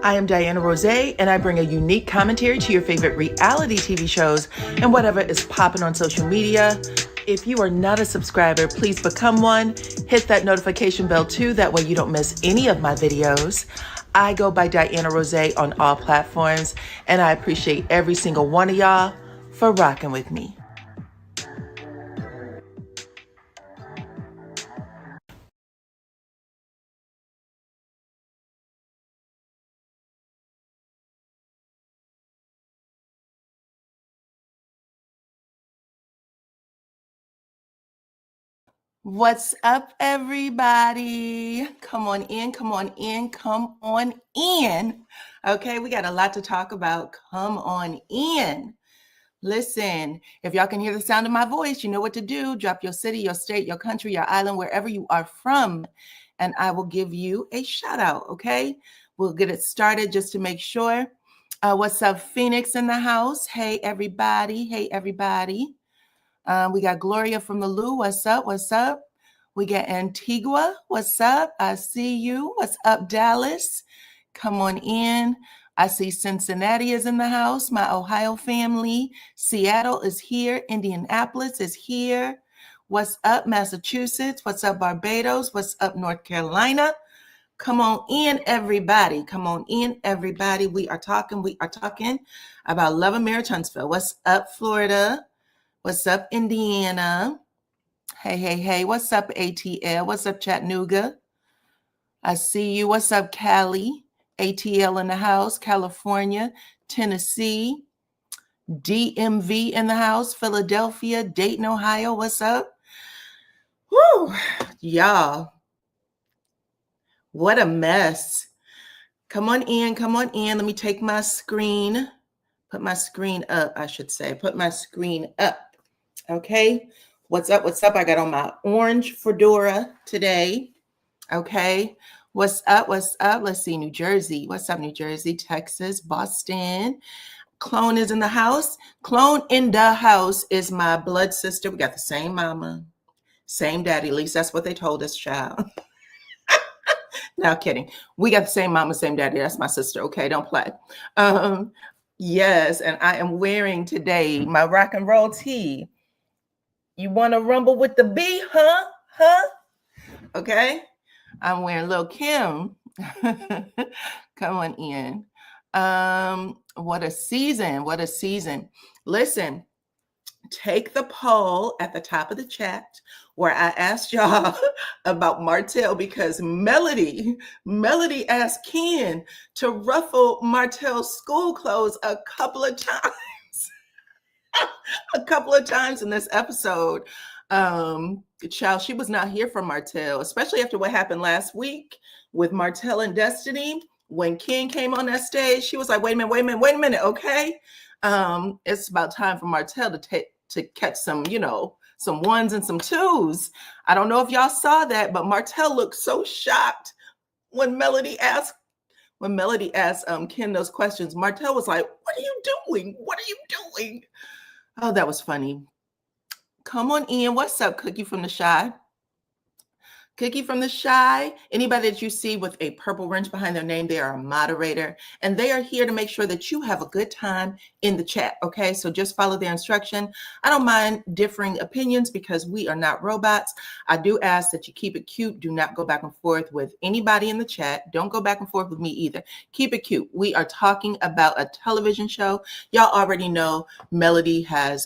I am DYANAROZAY, and I bring a unique commentary to your favorite reality TV shows and whatever is popping on social media. If you are not a subscriber, please become one. Hit that notification bell too, that way you don't miss any of my videos. I go by DYANAROZAY on all platforms, and I appreciate every single one of y'all for rocking with me. What's up, everybody? Come on in, come on in, come on in. Okay, we got a lot to talk about. Come on in. Listen, if y'all can hear the sound of my voice, you know what to do. Drop your city, your state, your country, your island, wherever you are from, and I will give you a shout out, okay? We'll get it started just to make sure. What's up, Phoenix in the house? Hey, everybody. Hey, everybody. We got Gloria from the Lou. What's up? What's up? We got Antigua. What's up? I see you. What's up, Dallas? Come on in. I see Cincinnati is in the house, my Ohio family. Seattle is here. Indianapolis is here. What's up, Massachusetts? What's up, Barbados? What's up, North Carolina? Come on in, everybody. Come on in, everybody. We are talking about Love and Marriage Huntsville. What's up, Florida? What's up, Indiana? Hey, hey, hey. What's up, ATL? What's up, Chattanooga? I see you. What's up, Cali? ATL in the house. California, Tennessee, DMV in the house. Philadelphia, Dayton, Ohio. What's up? Woo, y'all. What a mess. Come on in. Come on in. Let me take my screen. Put my screen up, I should say. Put my screen up. Okay, what's up? What's up? I got on my orange fedora today. Okay, what's up? What's up? Let's see, New Jersey. What's up, New Jersey? Texas, Boston. Clone is in the house. Clone in the house is my blood sister. We got the same mama, same daddy. At least that's what they told us, child. No kidding. We got the same mama, same daddy. That's my sister. Okay, don't play. Yes, and I am wearing today my rock and roll tee. You want to rumble with the bee, huh? Huh? Okay. I'm wearing Lil Kim. Come on in. What a season. What a season. Listen, take the poll at the top of the chat where I asked y'all about Martell because Melody asked Ken to ruffle Martell's school clothes a couple of times. A couple of times in this episode. Child, she was not here for Martell, especially after what happened last week with Martell and Destiny. When Ken came on that stage, she was like, wait a minute, okay? It's about time for Martell to catch some, some ones and some twos. I don't know if y'all saw that, but Martell looked so shocked when Melody asked Ken those questions. Martell was like, what are you doing? What are you doing? Oh, that was funny. Come on in. What's up, Cookie from the Shy? Cookie from the Shy. Anybody that you see with a purple wrench behind their name, they are a moderator, and they are here to make sure that you have a good time in the chat, okay? So just follow their instruction. I don't mind differing opinions because we are not robots. I do ask that you keep it cute. Do not go back and forth with anybody in the chat. Don't go back and forth with me either. Keep it cute. We are talking about a television show. Y'all already know Melody has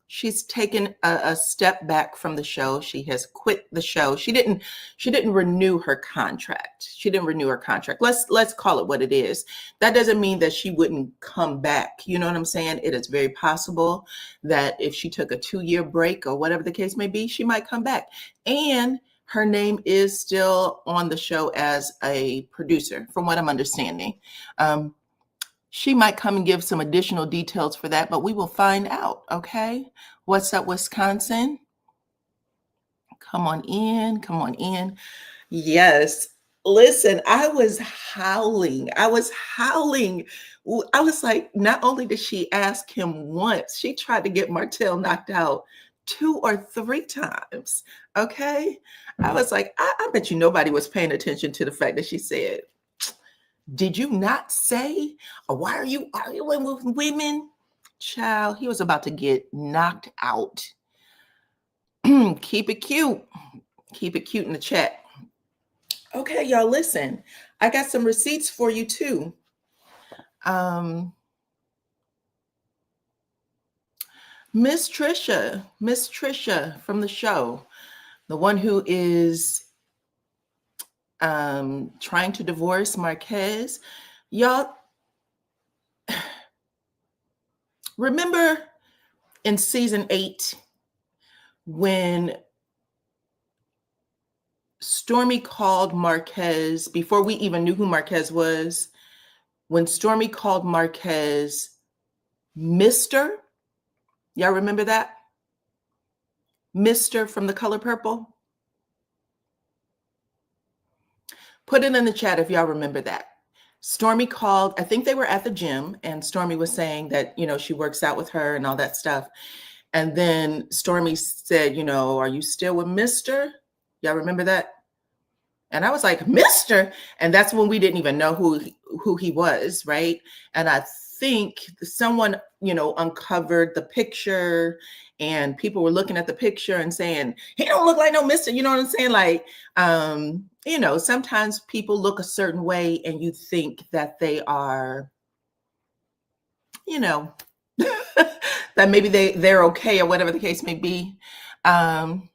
she's taken a step back from the show. She has quit the show. She didn't renew her contract. Let's call it what it is. That doesn't mean that she wouldn't come back. You know what I'm saying? It is very possible that if she took a 2-year break or whatever the case may be, she might come back. And her name is still on the show as a producer, from what I'm understanding. She might come and give some additional details for that, but we will find out, okay? What's up, Wisconsin? Come on in, come on in. Yes, listen, I was howling. I was like, not only did she ask him once, she tried to get Martell knocked out 2 or 3 times, okay? I was like, I bet you nobody was paying attention to the fact that she said, Did you not say, why are you arguing with women? Child, he was about to get knocked out. Keep it cute. Keep it cute in the chat. Okay, y'all, listen. I got some receipts for you too. Miss Trisha from the show, the one who is trying to divorce Marquez. Y'all, remember in season 8 when Stormi called Marquez, before we even knew who Marquez was, when Stormi called Marquez Mr. Y'all remember that? Mr. from The Color Purple? Put it in the chat if y'all remember that. Stormi called, I think they were at the gym, and Stormi was saying that, she works out with her and all that stuff. And then Stormi said, are you still with Mr.? Y'all remember that? And I was like, Mr. And that's when we didn't even know who he was, right? And I think someone, uncovered the picture, and people were looking at the picture and saying, he don't look like no Mr. You know what I'm saying? Like, sometimes people look a certain way and you think that they are, that maybe they're okay or whatever the case may be. Well,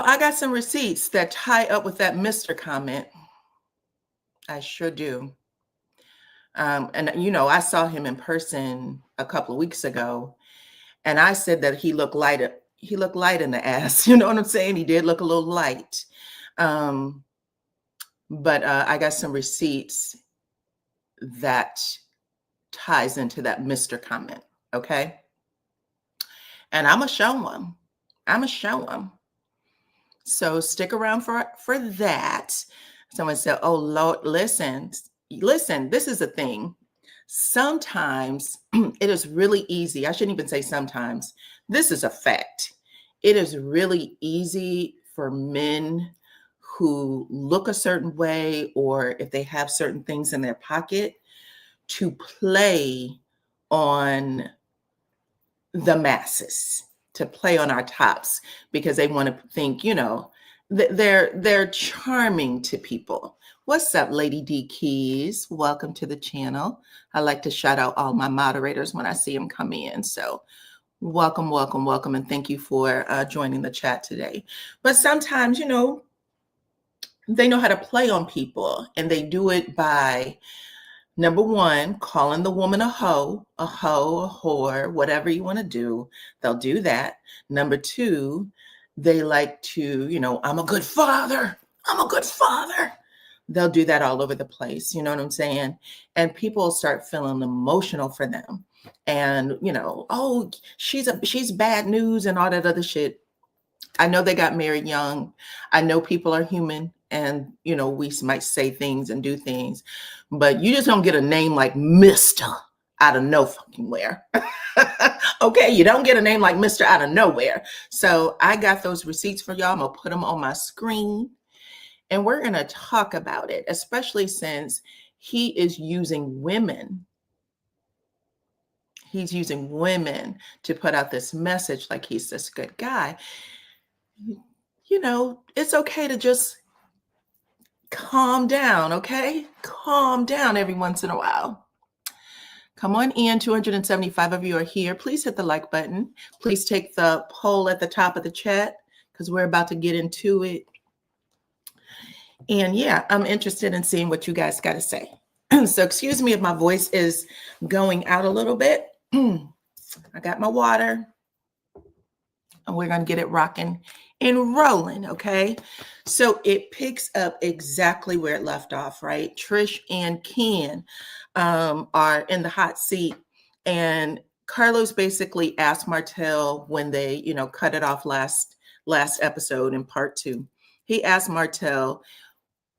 I got some receipts that tie up with that Mr. comment. I sure do. And I saw him in person a couple of weeks ago, and I said that he looked light in the ass. You know what I'm saying? He did look a little light. But I got some receipts that ties into that Mr. comment. Okay. And I'm going to show him. So stick around for that. Someone said, oh, Lord, listen, this is a thing. Sometimes it is really easy. I shouldn't even say sometimes. This is a fact. It is really easy for men who look a certain way, or if they have certain things in their pocket, to play on the masses, to play on our tops, because they want to think, they're charming to people. What's up, Lady D Keys? Welcome to the channel. I like to shout out all my moderators when I see them come in. So welcome, and thank you for joining the chat today. But sometimes, they know how to play on people, and they do it by, number one, calling the woman a hoe, a whore, whatever you want to do, they'll do that. Number two, they like to, I'm a good father. They'll do that all over the place. You know what I'm saying? And people start feeling emotional for them. And, oh, she's bad news and all that other shit. I know they got married young. I know people are human, and, we might say things and do things, but you just don't get a name like Mr. out of no fucking where. Okay, you don't get a name like Mr. out of nowhere. So I got those receipts for y'all. I'm going to put them on my screen, and we're going to talk about it, especially since he is using women. He's using women to put out this message like he's this good guy. It's okay to just calm down, okay? Calm down every once in a while. Come on in. 275 of you are here. Please hit the like button. Please take the poll at the top of the chat, because we're about to get into it. And yeah, I'm interested in seeing what you guys got to say. So excuse me if my voice is going out a little bit. I got my water, and we're going to get it rocking and rolling, okay? So it picks up exactly where it left off, right? Trish and Ken are in the hot seat, and Carlos basically asked Martell when they, cut it off last episode in part 2. He asked Martell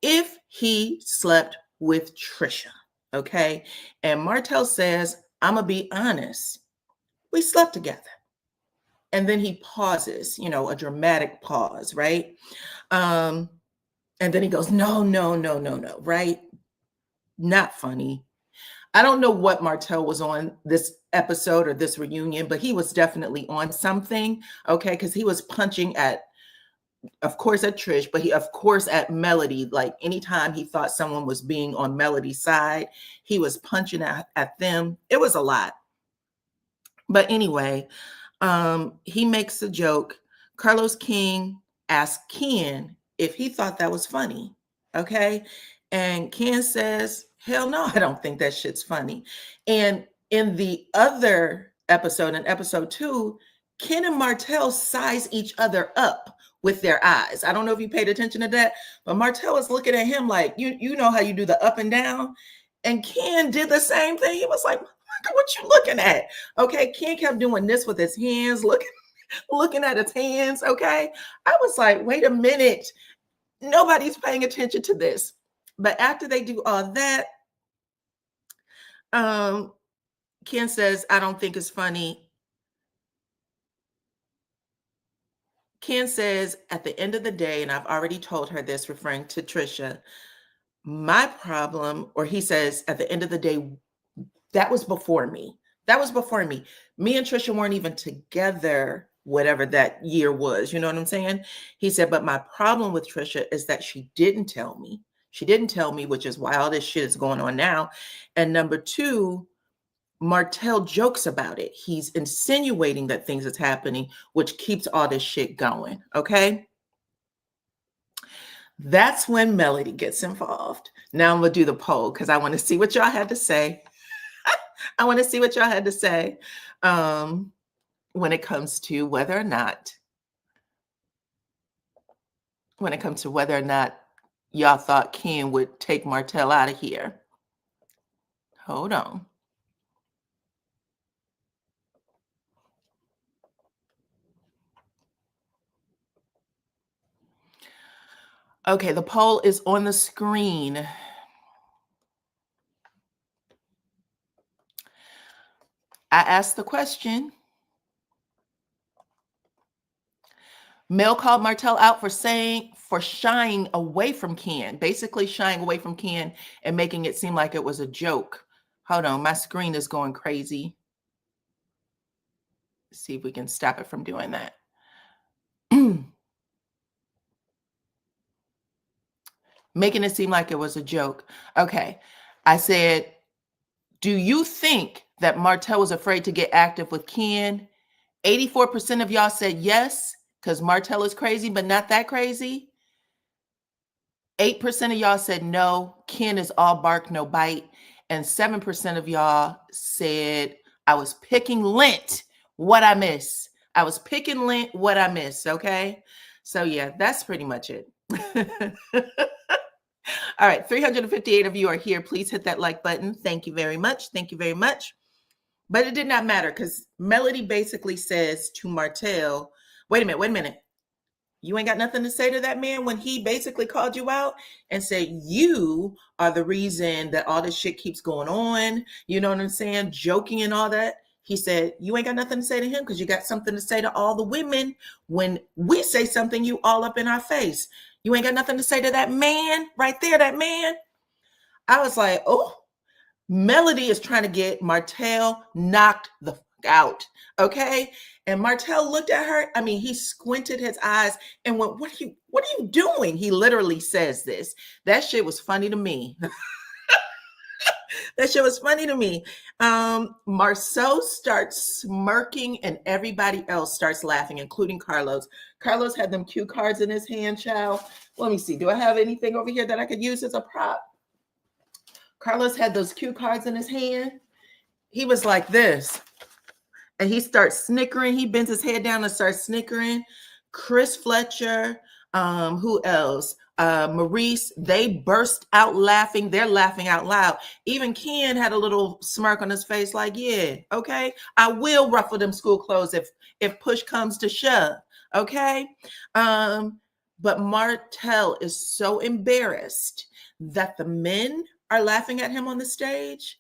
if he slept with Trisha, okay? And Martell says, I'm gonna be honest, we slept together. And then he pauses, a dramatic pause, right? And then he goes, no, no, no, no, no, right? Not funny. I don't know what Martell was on this episode or this reunion, but he was definitely on something, okay? Because he was punching at, of course, at Trish, but he, of course, at Melody. Like anytime he thought someone was being on Melody's side, he was punching at them. It was a lot. But anyway, he makes a joke. Carlos King asked Ken if he thought that was funny. Okay. And Ken says, hell no, I don't think that shit's funny. And in the other episode, in episode 2, Ken and Martell size each other up with their eyes. I don't know if you paid attention to that, but Martell is looking at him like, you know how you do the up and down? And Ken did the same thing. He was like, what you looking at? Okay, Ken kept doing this with his hands, looking at his hands. Okay, I was like, wait a minute, nobody's paying attention to this. But after they do all that, Ken says, I don't think it's funny. Ken says, at the end of the day, and I've already told her this, referring to Trisha, my problem, or he says, at the end of the day, that was before me. That was before me. Me and Trisha weren't even together, whatever that year was. You know what I'm saying? He said, but my problem with Trisha is that she didn't tell me. She didn't tell me, which is why all this shit is going on now. And number 2, Martell jokes about it. He's insinuating that things is happening, which keeps all this shit going. Okay. That's when Melody gets involved. Now I'm going to do the poll because I want to see what y'all had to say. I want to see what y'all had to say when it comes to whether or not y'all thought Ken would take Martell out of here. Hold on. Okay, the poll is on the screen. I asked the question. Mel called Martell out for shying away from Ken, basically shying away from Ken and making it seem like it was a joke. Hold on, my screen is going crazy. Let's see if we can stop it from doing that. Making it seem like it was a joke. Okay, I said, do you think that Martell was afraid to get active with Ken? 84% of y'all said yes, because Martell is crazy, but not that crazy. 8% of y'all said no, Ken is all bark, no bite. And 7% of y'all said, I was picking lint, what I miss. I was picking lint, what I miss, okay? So yeah, that's pretty much it. All right, 358 of you are here. Please hit that like button. Thank you very much. Thank you very much. But it did not matter because Melody basically says to Martell, wait a minute. You ain't got nothing to say to that man when he basically called you out and said, you are the reason that all this shit keeps going on. You know what I'm saying? Joking and all that. He said, you ain't got nothing to say to him because you got something to say to all the women. When we say something, you all up in our face. You ain't got nothing to say to that man right there, that man. I was like, oh, Melody is trying to get Martell knocked the fuck out. Okay. And Martell looked at her. I mean, he squinted his eyes and went, what are you doing? He literally says this. That shit was funny to me. That shit was funny to me. Marceau starts smirking and everybody else starts laughing, including Carlos. Carlos had them cue cards in his hand, child. Let me see. Do I have anything over here that I could use as a prop? Carlos had those cue cards in his hand. He was like this. And he starts snickering. He bends his head down and starts snickering. Chris Fletcher, who else? Maurice, they burst out laughing. They're laughing out loud. Even Ken had a little smirk on his face like, yeah, okay, I will ruffle them school clothes if push comes to shove, okay? But Martell is so embarrassed that the men are laughing at him on the stage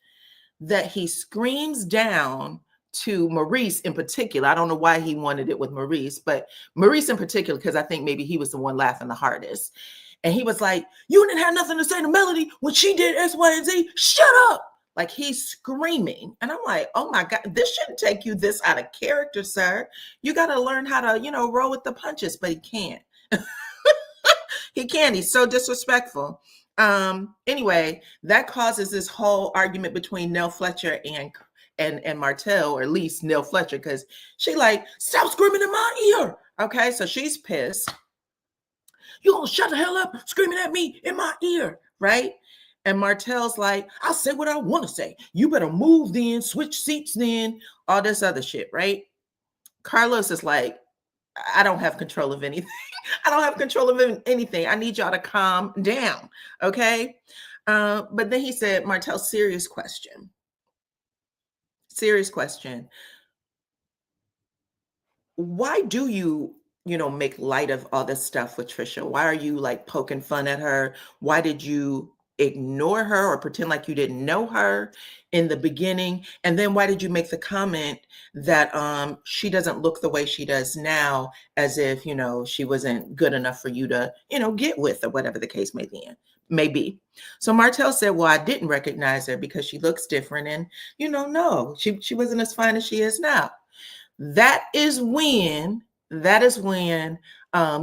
that he screams down to Maurice in particular. I don't know why he wanted it with Maurice, but Maurice in particular, because I think maybe he was the one laughing the hardest. And he was like, you didn't have nothing to say to Melody when she did X, Y, and Z. Shut up. Like he's screaming. And I'm like, oh my God, this shouldn't take you this out of character, sir. You got to learn how to, roll with the punches, but he can't. He can't. He's so disrespectful. Anyway, that causes this whole argument between Nell Fletcher and Martell, or at least Nell Fletcher, because she like, stop screaming in my ear. Okay, so she's pissed. You gonna shut the hell up screaming at me in my ear, right? And Martell's like, I'll say what I want to say. You better move then, switch seats then, all this other shit, right? Carlos is like, I don't have control of anything. I don't have control of anything. I need y'all to calm down, okay? But then he said, Martell, serious question. Serious question. Why do you make light of all this stuff with Trisha? Why are you like poking fun at her? Why did you ignore her or pretend like you didn't know her in the beginning? And then why did you make the comment that she doesn't look the way she does now, as if she wasn't good enough for you to get with, or whatever the case may be. So Martell said, well, I didn't recognize her because she looks different, and no, she wasn't as fine as she is now. That is when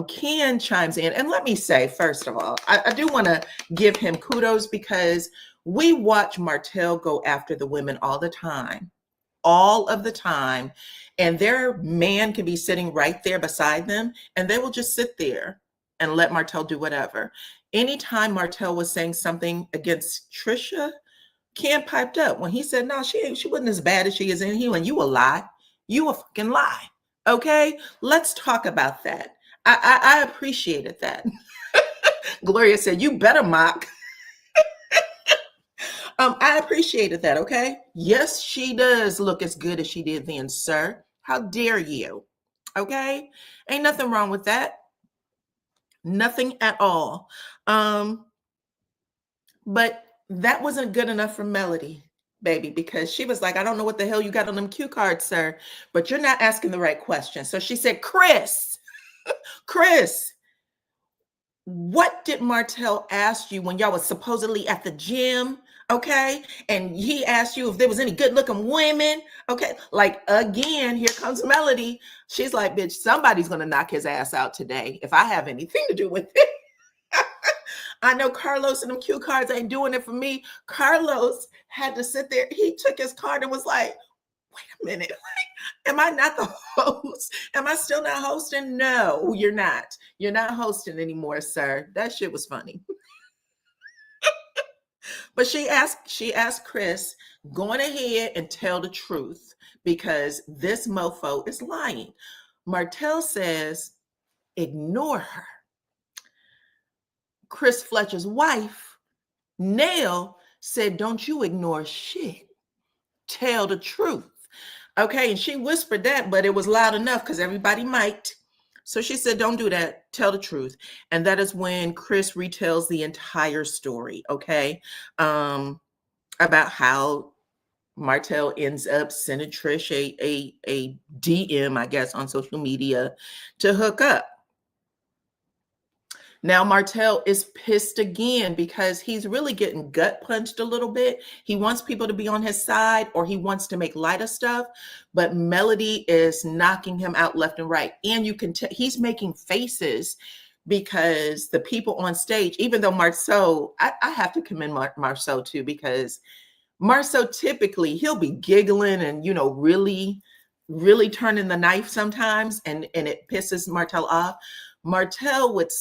Ken chimes in. And let me say, first of all, I do want to give him kudos, because we watch Martell go after the women all the time, and their man can be sitting right there beside them, and they will just sit there and let Martell do whatever. Anytime Martell was saying something against Trisha, Ken piped up when he said, no, she wasn't as bad as she is in here, and you a lie. You a fucking lie. Okay, let's talk about that. I appreciated that. Gloria said, you better mock. I appreciated that, okay? Yes, she does look as good as she did then, sir. How dare you? Okay? Ain't nothing wrong with that. Nothing at all. But that wasn't good enough for Melody, baby, because she was like, I don't know what the hell you got on them cue cards, sir, but you're not asking the right question. So she said, Chris, what did Martell ask you when y'all was supposedly at the gym? Okay. And he asked you if there was any good looking women. Okay. Like, again, here comes Melody. She's like, bitch, somebody's going to knock his ass out today if I have anything to do with it. I know Carlos and them cue cards ain't doing it for me. Carlos had to sit there. He took his card and was like, wait a minute. Like, am I not the host? Am I still not hosting? No, you're not. You're not hosting anymore, sir. That shit was funny. But she asked Chris, going ahead and tell the truth, because this mofo is lying. Martell says, ignore her. Chris Fletcher's wife, Nell, said, don't you ignore shit. Tell the truth. Okay, and she whispered that, but it was loud enough because everybody might. So she said, don't do that. Tell the truth. And that is when Chris retells the entire story, okay, about how Martell ends up sending Trish a DM, I guess, on social media to hook up. Now Martell is pissed again because he's really getting gut punched a little bit. He wants people to be on his side, or he wants to make light of stuff, but Melody is knocking him out left and right. And you can tell he's making faces because the people on stage, even though Marceau, I have to commend Marceau too, because Marceau typically he'll be giggling and, really, really turning the knife sometimes, and it pisses Martell off. Marceau would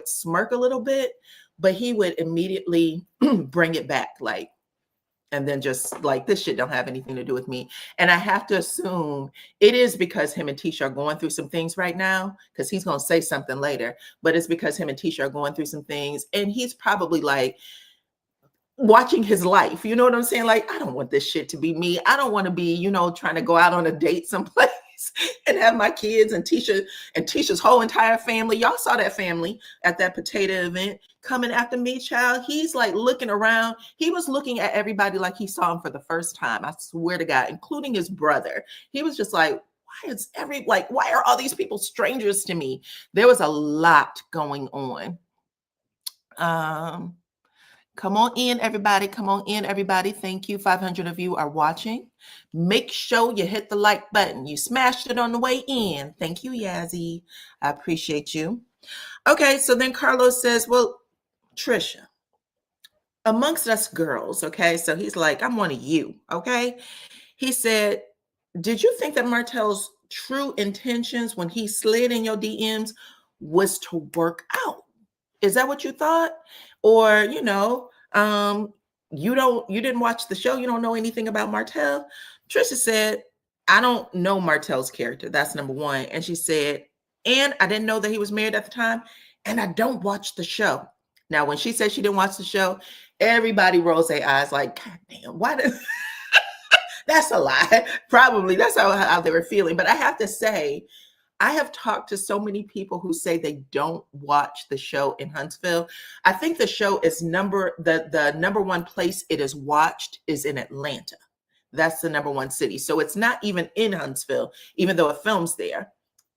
smirk a little bit, but he would immediately bring it back, like, and then just like, this shit don't have anything to do with me. And I have to assume it is because him and Tisha are going through some things right now, because he's going to say something later, but it's because him and Tisha are going through some things, and he's probably like watching his life. You know what I'm saying? Like, I don't want this shit to be me. I don't want to be, trying to go out on a date someplace and have my kids and Tisha's whole entire family. Y'all saw that family at that potato event coming after me, child. He's like looking around. He was looking at everybody like he saw him for the first time. I swear to God, including his brother. He was just like, why are all these people strangers to me? There was a lot going on. Come on in, everybody. Come on in, everybody. Thank you. 500 of you are watching. Make sure you hit the like button. You smashed it on the way in. Thank you, Yazzie. I appreciate you. Okay, so then Carlos says, well, Trisha, amongst us girls, okay? So he's like, I'm one of you, okay? He said, did you think that Martell's true intentions when he slid in your DMs was to work out? Is that what you thought? Or, you didn't watch the show. You don't know anything about Martell. Trisha said, I don't know Martell's character. That's number one. And she said, and I didn't know that he was married at the time. And I don't watch the show. Now, when she said she didn't watch the show, everybody rolls their eyes like, God damn, why did... That's a lie. Probably that's how they were feeling. But I have to say, I have talked to so many people who say they don't watch the show in Huntsville. I think the show is the number one place it is watched is in Atlanta. That's the number one city. So it's not even in Huntsville, even though it films there.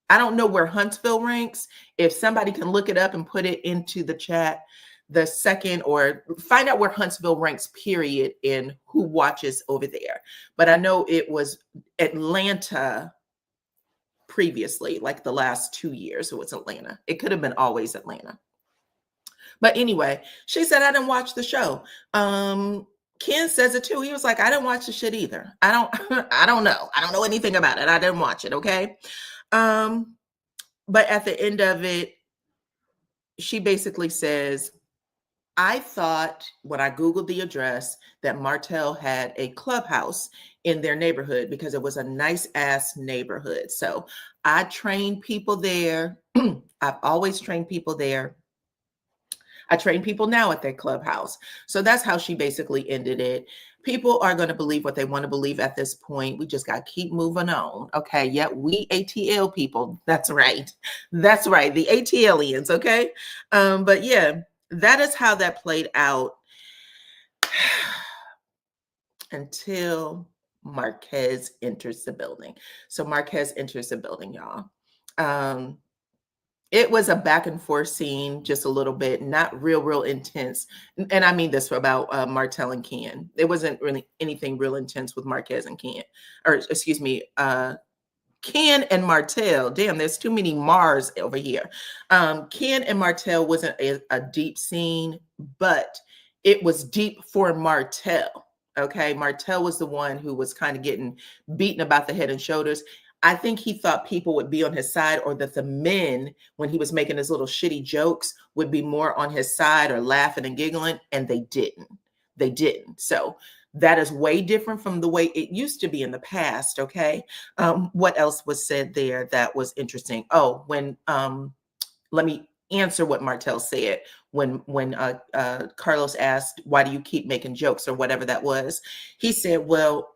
I don't know where Huntsville ranks. If somebody can look it up and put it into the chat, the second, or find out where Huntsville ranks, period, in who watches over there. But I know it was Atlanta previously, like the last 2 years, it was Atlanta. It could have been always Atlanta. But anyway, she said, I didn't watch the show. Ken says it too. He was like, I didn't watch the shit either. I don't know. I don't know anything about it. I didn't watch it. Okay. But at the end of it, she basically says, I thought when I Googled the address that Martell had a clubhouse in their neighborhood because it was a nice ass neighborhood. So I trained people there. I've always trained people there. I train people now at that clubhouse. So that's how she basically ended it. People are going to believe what they want to believe at this point. We just got to keep moving on. Okay. Yeah, we ATL people. That's right. That's right. The ATLians. Okay. But yeah, that is how that played out until Marquez enters the building. So Marquez enters the building, y'all. It was a back and forth scene, just a little bit, not real intense. And I mean this about Martell and Ken. There wasn't really anything real intense with Marquez and Ken, or excuse me, Ken and Martell. Damn, there's too many Mars over here. Ken and Martell wasn't a deep scene, but it was deep for Martell. Okay, Martell was the one who was kind of getting beaten about the head and shoulders. I think he thought people would be on his side, or that the men, when he was making his little shitty jokes, would be more on his side or laughing and giggling, and they didn't. They didn't. So that is way different from the way it used to be in the past. Okay. What else was said there that was interesting? Oh, when let me answer what Martell said when Carlos asked, why do you keep making jokes, or whatever that was? He said, well,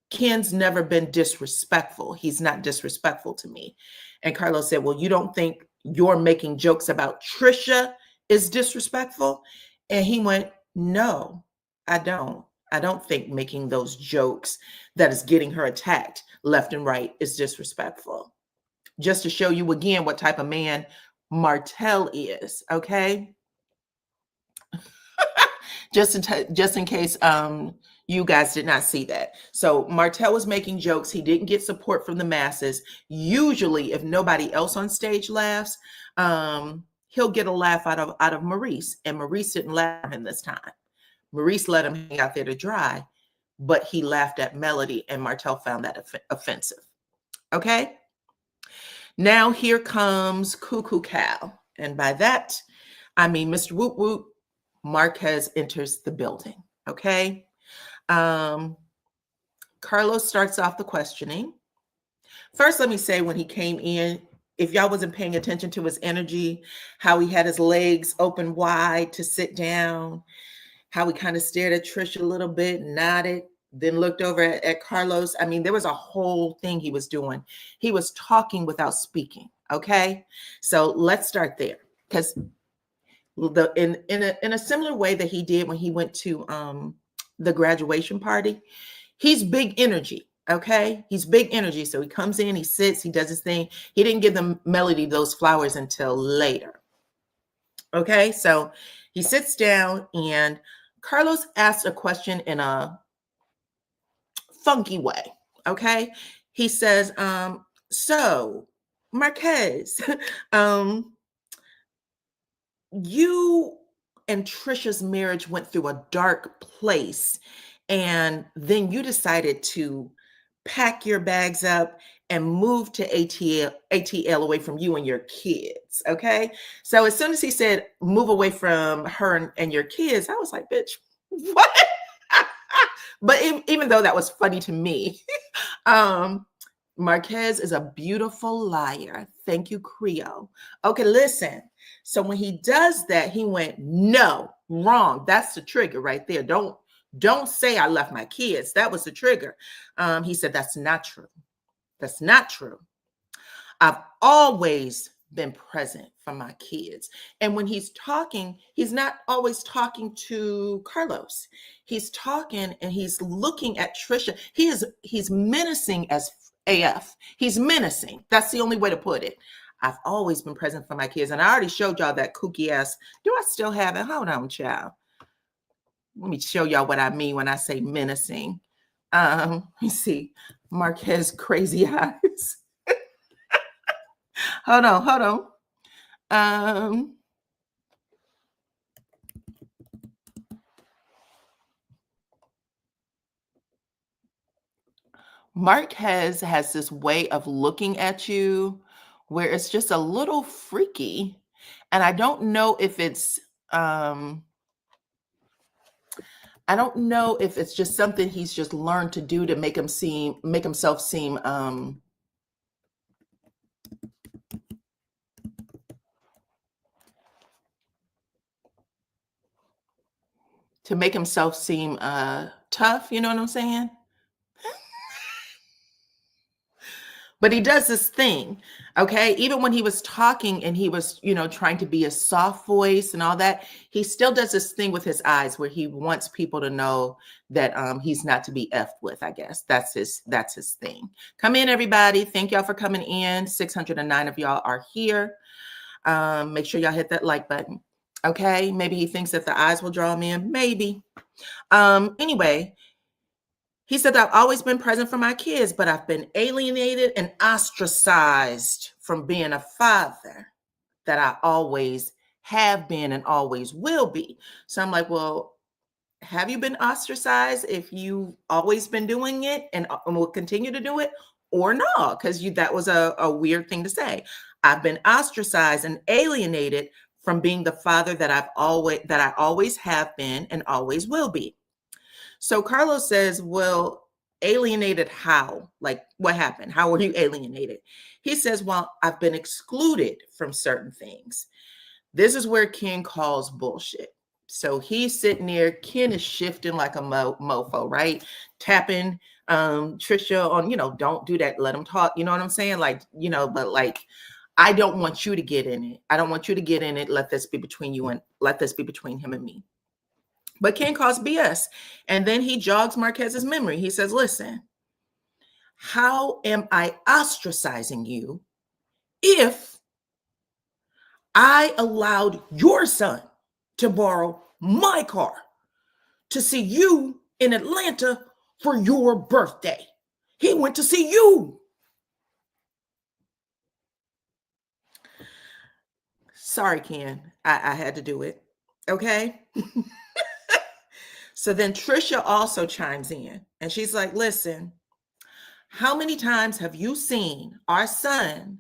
Ken's never been disrespectful. He's not disrespectful to me. And Carlos said, well, you don't think you're making jokes about Trisha is disrespectful? And he went, no, I don't. I don't think making those jokes that is getting her attacked left and right is disrespectful. Just to show you again what type of man Martell is, okay? just in case you guys did not see that. So Martell was making jokes. He didn't get support from the masses. Usually, if nobody else on stage laughs, he'll get a laugh out of Maurice. And Maurice didn't laugh at him this time. Maurice let him hang out there to dry, but he laughed at Melody, and Martell found that offensive. Okay? Now here comes Cuckoo Cal. And by that, I mean Mr. Woot Woot. Marquez enters the building. Okay? Carlos starts off the questioning. First, let me say, when he came in, if y'all wasn't paying attention to his energy, how he had his legs open wide to sit down, how he kind of stared at Trisha a little bit, nodded, then looked over at Carlos. I mean, there was a whole thing he was doing. He was talking without speaking. Okay? So let's start there, because in a similar way that he did when he went to the graduation party, he's big energy. Okay, he's big energy. So he comes in, he sits, he does his thing. He didn't give the Melody those flowers until later. Okay, so he sits down and Carlos asks a question in a funky way. Okay, he says, so Marquez, um, you and Trisha's marriage went through a dark place, and then you decided to pack your bags up and move to ATL away from you and your kids. Okay. So as soon as he said move away from her and your kids, I was like, bitch, what? But even though that was funny to me, um, Marquez is a beautiful liar. Thank you, Creole. Okay, listen. So when he does that, he went, no, wrong. That's the trigger right there. Don't say I left my kids. That was the trigger. He said, that's not true. That's not true. I've always been present for my kids. And when he's talking, he's not always talking to Carlos. He's talking and he's looking at Trisha. He's menacing as AF. He's menacing. That's the only way to put it. I've always been present for my kids. And I already showed y'all that kooky ass. Do I still have it? Hold on, child. Let me show y'all what I mean when I say menacing. Let me see. Marquez crazy eyes. Hold on. Marquez has this way of looking at you where it's just a little freaky. And I don't know if it's just something he's just learned to do to make himself seem tough, you know what I'm saying? But he does this thing, okay? Even when he was talking and he was, trying to be a soft voice and all that, he still does this thing with his eyes where he wants people to know that he's not to be effed with, I guess. That's his thing. Come in, everybody. Thank y'all for coming in. 609 of y'all are here. Make sure y'all hit that like button, okay? Maybe he thinks that the eyes will draw him in. Maybe. Anyway, he said, I've always been present for my kids, but I've been alienated and ostracized from being a father that I always have been and always will be. So I'm like, well, have you been ostracized if you've always been doing it and will continue to do it, or no? Because that was a weird thing to say. I've been ostracized and alienated from being the father that I always have been and always will be. So Carlos says, well, alienated how? Like, what happened? How were you alienated? He says, well, I've been excluded from certain things. This is where Ken calls bullshit. So he's sitting there. Ken is shifting like a mofo, right? Tapping Trisha on, don't do that. Let him talk. You know what I'm saying? Like, but like, I don't want you to get in it. I don't want you to get in it. Let this be between you and let this be between him and me. But Ken calls BS. And then he jogs Marquez's memory. He says, listen, how am I ostracizing you if I allowed your son to borrow my car to see you in Atlanta for your birthday? He went to see you. Sorry, Ken. I had to do it. Okay. So then Trisha also chimes in and she's like, listen, how many times have you seen our son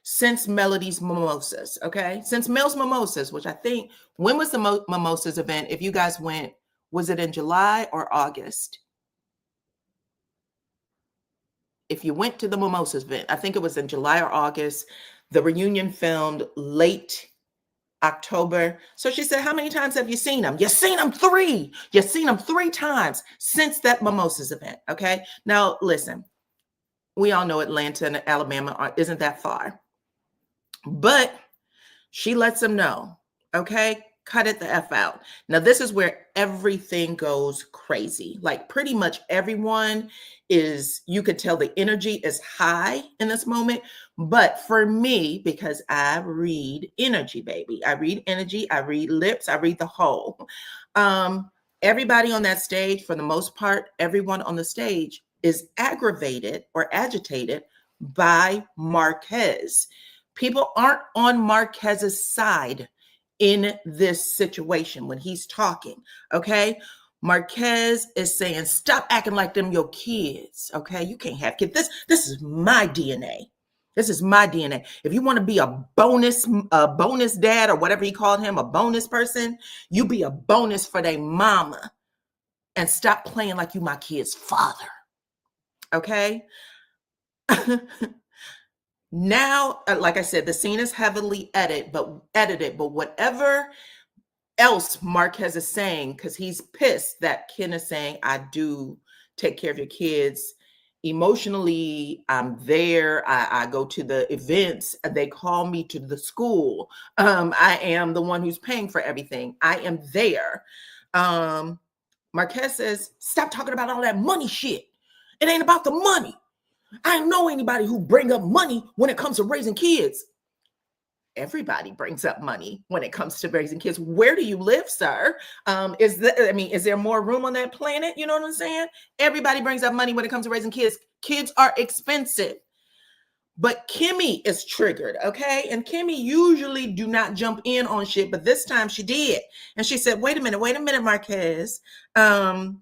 since Melody's Mimosas? Okay. Since Mel's Mimosas, which I think, when was the Mimosas event? If you guys went, was it in July or August? If you went to the Mimosas event, I think it was in July or August. The reunion filmed late October. So she said, how many times have you seen them? You've seen them 3. You've seen them 3 times since that Mimosas event. Okay. Now, listen, we all know Atlanta and Alabama isn't that far, but she lets them know. Okay. Cut it the F out. Now, this is where everything goes crazy. Like pretty much everyone is, you could tell the energy is high in this moment. But for me, because I read energy, baby, I read energy, I read lips, I read the whole. Everybody on that stage, for the most part, everyone on the stage is aggravated or agitated by Marquez. People aren't on Marquez's side in this situation when he's talking, okay? Marquez is saying, stop acting like them your kids, okay? You can't have kids. This is my DNA. This is my DNA. If you want to be a bonus dad or whatever he called him, a bonus person, you be a bonus for their mama and stop playing like you my kid's father, okay? Now, like I said, the scene is heavily edited, but whatever else Marquez is saying, because he's pissed that Ken is saying, I do take care of your kids emotionally. I'm there. I go to the events. They call me to the school. I am the one who's paying for everything. I am there. Marquez says, stop talking about all that money shit. It ain't about the money. I don't know anybody who bring up money when it comes to raising kids. Everybody brings up money when it comes to raising kids. Where do you live, sir? Is there more room on that planet? You know what I'm saying? Everybody brings up money when it comes to raising kids. Kids are expensive. But Kimmy is triggered, okay? And Kimmy usually do not jump in on shit, but this time she did. And she said, wait a minute, Marquez. What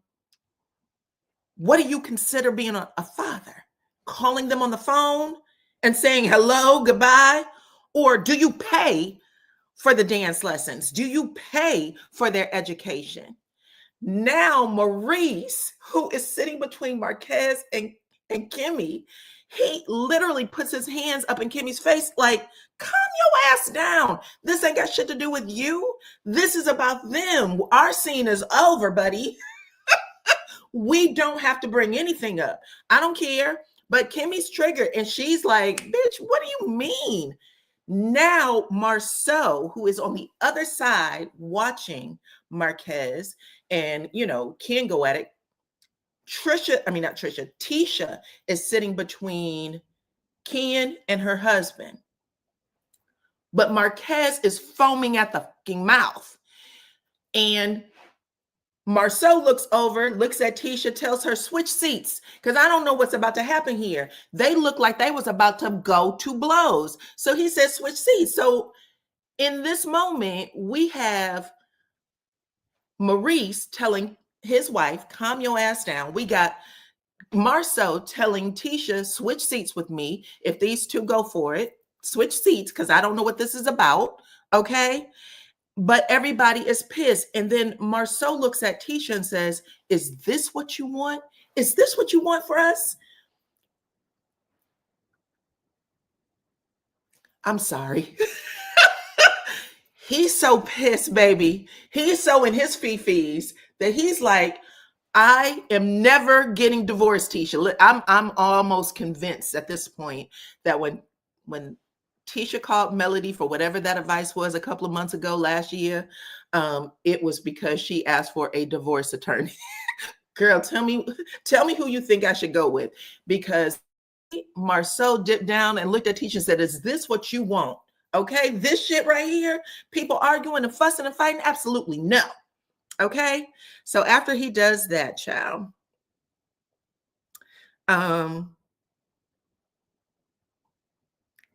do you consider being a father? Calling them on the phone and saying hello, goodbye? Or do you pay for the dance lessons? Do you pay for their education? Now, Maurice, who is sitting between Marquez and Kimmy, he literally puts his hands up in Kimmy's face like, calm your ass down. This ain't got shit to do with you. This is about them. Our scene is over, buddy. We don't have to bring anything up. I don't care. But Kimmy's triggered and she's like, bitch, what do you mean? Now, Marceau, who is on the other side watching Marquez and, Ken go at it. Tisha is sitting between Ken and her husband. But Marquez is foaming at the fucking mouth. And Marceau looks over, looks at Tisha, tells her, switch seats, because I don't know what's about to happen here. They look like they was about to go to blows. So he says, switch seats. So in this moment, we have Maurice telling his wife, calm your ass down. We got Marceau telling Tisha, switch seats with me. If these two go for it, switch seats, because I don't know what this is about, okay? But everybody is pissed. And then Marceau looks at Tisha and says, is this what you want? Is this what you want for us? I'm sorry. He's so pissed, baby. He's so in his fifis that he's like, I am never getting divorced, Tisha. I'm almost convinced at this point that when Tisha called Melody for whatever that advice was a couple of months ago last year, it was because she asked for a divorce attorney. Girl, tell me who you think I should go with, because Marceau dipped down and looked at Tisha and said, is this what you want? Okay, this shit right here, people arguing and fussing and fighting? Absolutely no. Okay, so after he does that, child,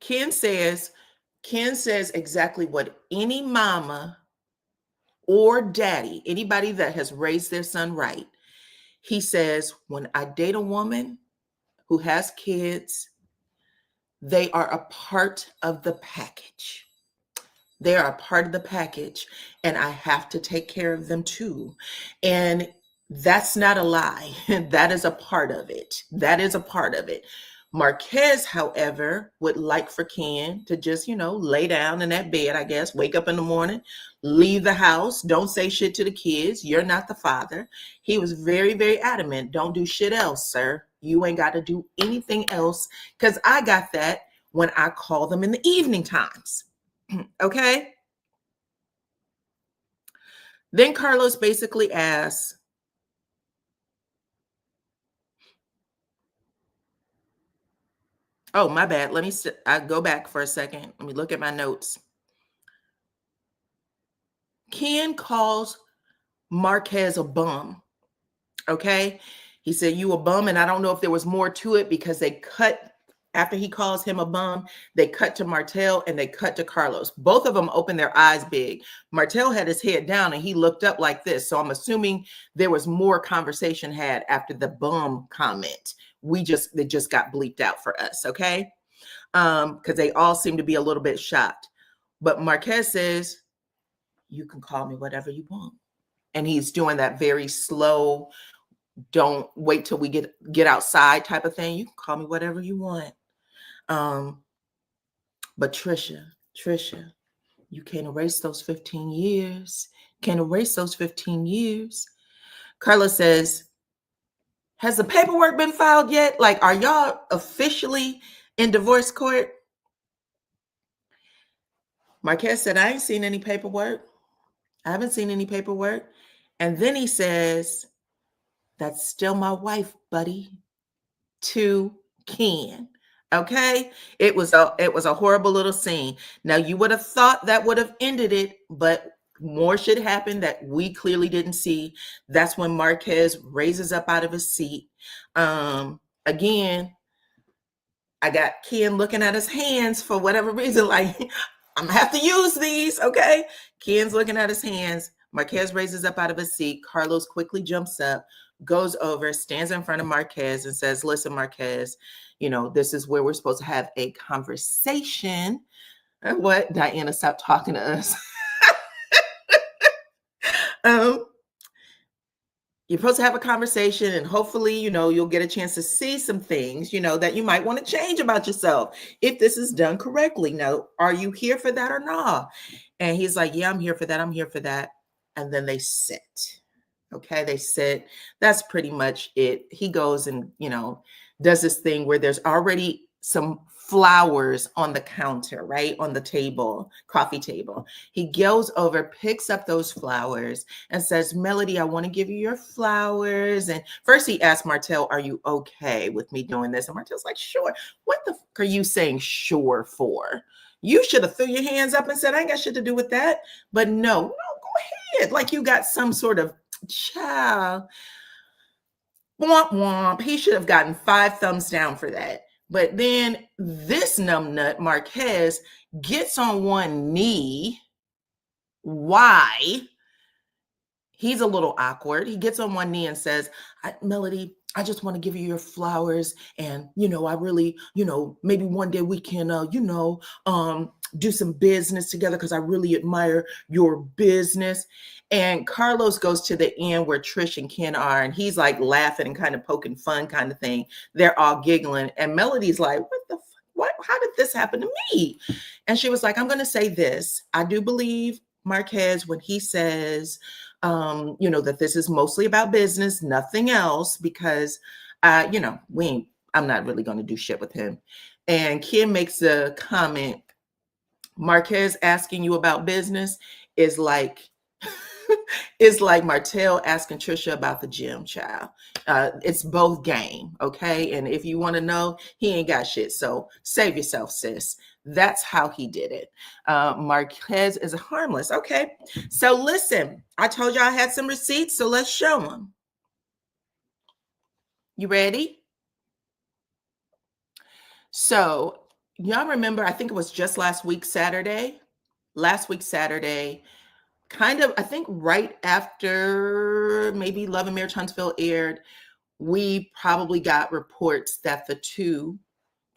Ken says exactly what any mama or daddy, anybody that has raised their son right, he says, when I date a woman who has kids, they are a part of the package. They are a part of the package, and I have to take care of them too. And that's not a lie. That is a part of it. That is a part of it. Marquez, however, would like for Ken to just, lay down in that bed, I guess, wake up in the morning, leave the house, don't say shit to the kids. You're not the father. He was very, very adamant. Don't do shit else, sir. You ain't got to do anything else, because I got that when I call them in the evening times. Okay. Then Carlos basically asks, oh, my bad. Let me I go back for a second. Let me look at my notes. Ken calls Marquez a bum. Okay. He said, you a bum. And I don't know if there was more to it because they cut, after he calls him a bum, they cut to Martell and they cut to Carlos. Both of them opened their eyes big. Martell had his head down and he looked up like this. So I'm assuming there was more conversation had after the bum comment. It just got bleeped out for us. Okay. Because they all seem to be a little bit shocked. But Marquez says, you can call me whatever you want. And he's doing that very slow, don't wait till we get outside type of thing. You can call me whatever you want. But Trisha, you can't erase those 15 years. Can't erase those 15 years. Carla says, has the paperwork been filed yet? Like, are y'all officially in divorce court? Marquez said, I ain't seen any paperwork. I haven't seen any paperwork. And then he says, that's still my wife, buddy. To Ken. Okay. It was a horrible little scene. Now you would have thought that would have ended it, but more should happen that we clearly didn't see. That's when Marquez raises up out of his seat. Again, I got Ken looking at his hands for whatever reason, like, I'm gonna have to use these. Okay. Ken's looking at his hands. Marquez raises up out of his seat. Carlos quickly jumps up, goes over, stands in front of Marquez and says, listen, Marquez, this is where we're supposed to have a conversation. And what? Dyana, stop talking to us. You're supposed to have a conversation and hopefully, you'll get a chance to see some things, that you might want to change about yourself if this is done correctly. Now, are you here for that or not? And he's like, yeah, I'm here for that. I'm here for that. And then they sit. Okay, they sit. That's pretty much it. He goes and, does this thing where there's already some flowers on the counter, right? On the table, coffee table. He goes over, picks up those flowers and says, Melody, I want to give you your flowers. And first he asked Martell, are you okay with me doing this? And Martell's like, sure. What the fuck are you saying sure for? You should have threw your hands up and said, I ain't got shit to do with that. But no, go ahead. Like you got some sort of child. Womp womp. He should have gotten 5 thumbs down for that. But then this numbnut, Marquez, gets on one knee. Why? He's a little awkward. He gets on one knee and says, Melody, I just want to give you your flowers. And, I really, maybe one day we can, do some business together because I really admire your business. And Carlos goes to the end where Trish and Ken are, and he's like laughing and kind of poking fun kind of thing. They're all giggling. And Melody's like, what the fuck? What? How did this happen to me? And she was like, I'm going to say this. I do believe Marquez when he says, that this is mostly about business, nothing else, because, I'm not really going to do shit with him. And Kim makes a comment, Marquez asking you about business is like, is like Martell asking Trisha about the gym, child. It's both game, okay? And if you want to know, he ain't got shit. So save yourself, sis. That's how he did it. Marquez is harmless. Okay. So listen, I told you I had some receipts, so let's show them. You ready? So y'all remember, I think it was just last week, Saturday, kind of, I think right after maybe Love and Marriage Huntsville aired, we probably got reports that the two,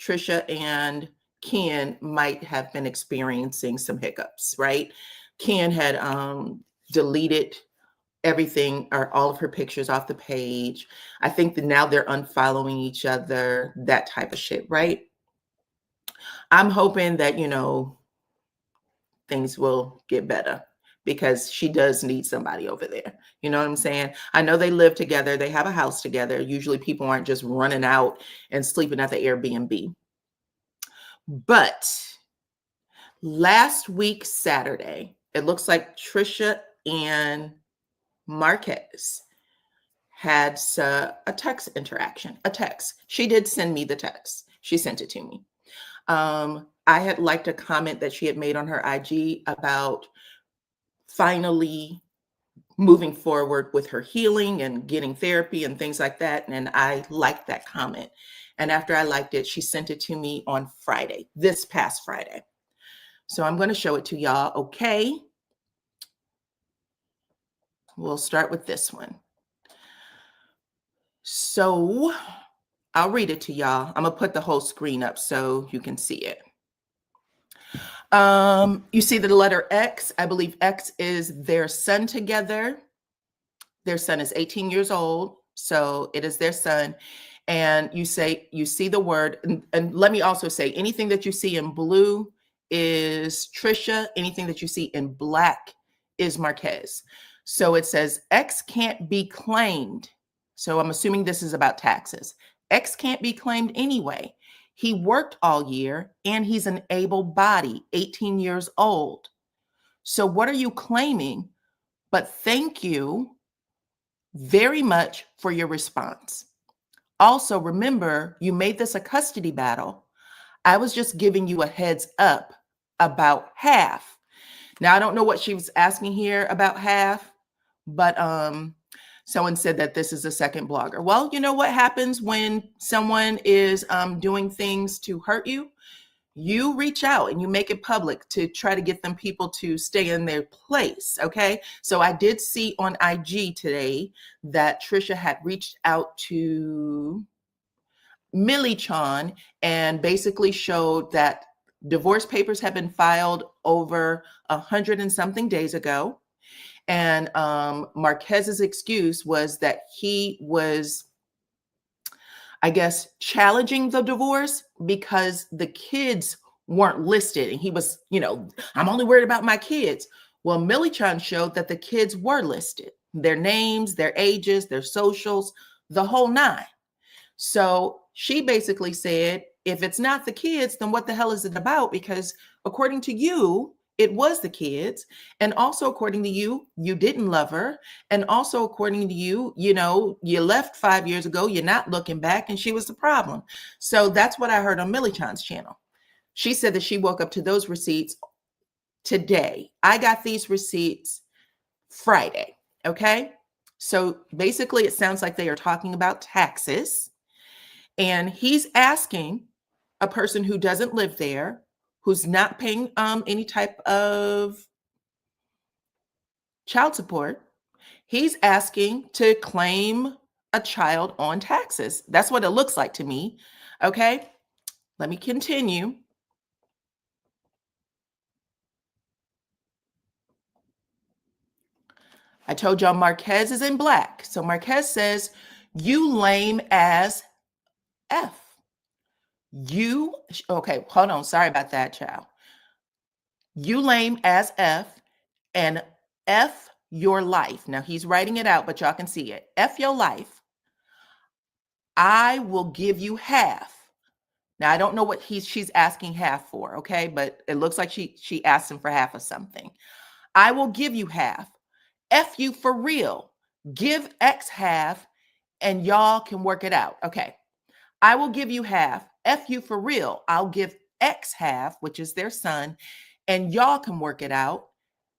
Trisha and Ken, might have been experiencing some hiccups, right? Ken had deleted everything or all of her pictures off the page. I think that now they're unfollowing each other, that type of shit, right? I'm hoping that, things will get better because she does need somebody over there. You know what I'm saying? I know they live together. They have a house together. Usually people aren't just running out and sleeping at the Airbnb. But last week, Saturday, it looks like Trisha and Marquez had a text interaction, a text. She did send me the text. She sent it to me. I had liked a comment that she had made on her IG about finally moving forward with her healing and getting therapy and things like that. And I liked that comment. And after I liked it, she sent it to me on Friday, this past Friday. So I'm going to show it to y'all. Okay. We'll start with this one. So I'll read it to y'all. I'm going to put the whole screen up so you can see it. You see the letter X. I believe X is their son together. Their son is 18 years old. So it is their son. And you see the word, and let me also say, anything that you see in blue is Trisha. Anything that you see in black is Marquez. So it says X can't be claimed. So I'm assuming this is about taxes. X can't be claimed anyway. He worked all year and he's an able body, 18 years old. So what are you claiming? But thank you very much for your response. Also, remember, you made this a custody battle. I was just giving you a heads up about half. Now, I don't know what she was asking here about half, but someone said that this is a second blogger. Well, you know what happens when someone is doing things to hurt you? You reach out and you make it public to try to get them people to stay in their place. Okay. So I did see on IG today that Trisha had reached out to Millie Chan and basically showed that divorce papers had been filed over 100 and something days ago. And Marquez's excuse was that he was, I guess, challenging the divorce because the kids weren't listed. And he was, I'm only worried about my kids. Well, Millie Chan showed that the kids were listed, their names, their ages, their socials, the whole nine. So she basically said, if it's not the kids, then what the hell is it about? Because according to you, it was the kids. And also according to you, you didn't love her. And also according to you, you left 5 years ago, you're not looking back, and she was the problem. So that's what I heard on Millie Chan's channel. She said that she woke up to those receipts today. I got these receipts Friday. Okay. So basically it sounds like they are talking about taxes. And he's asking a person who doesn't live there, who's not paying any type of child support. He's asking to claim a child on taxes. That's what it looks like to me. Okay, let me continue. I told y'all Marquez is in black. So Marquez says, you lame as F. Okay, hold on. Sorry about that, child. You lame as F and F your life. Now he's writing it out, but y'all can see it. F your life. I will give you half. Now I don't know what she's asking half for, okay? But it looks like she asked him for half of something. I will give you half. F you for real. Give X half and y'all can work it out. Okay. I will give you half. F you for real. I'll give X half, which is their son, and y'all can work it out.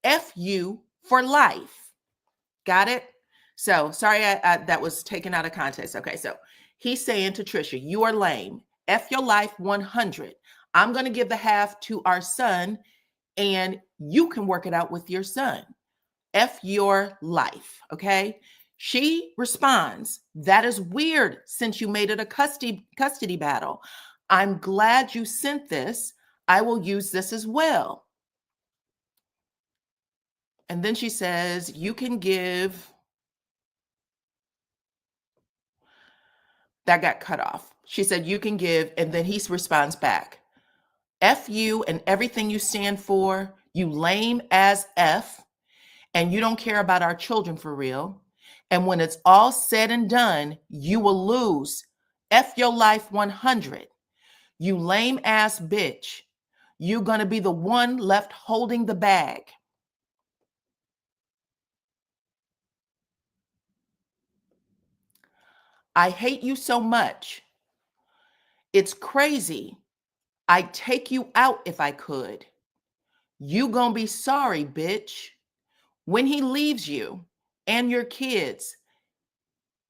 F you for life. Got it? So sorry, I that was taken out of context. Okay, so he's saying to Trisha, you are lame. F your life 100. I'm going to give the half to our son, and you can work it out with your son. F your life. Okay. She responds, that is weird since you made it a custody battle. I'm glad you sent this. I will use this as well. And then she says, you can give. That got cut off. She said, you can give. And then he responds back, F you and everything you stand for. You lame as F. And you don't care about our children for real. And when it's all said and done, you will lose. F your life 100. You lame ass bitch. You're going to be the one left holding the bag. I hate you so much. It's crazy. I'd take you out if I could. You gonna be sorry, bitch. When he leaves you and your kids,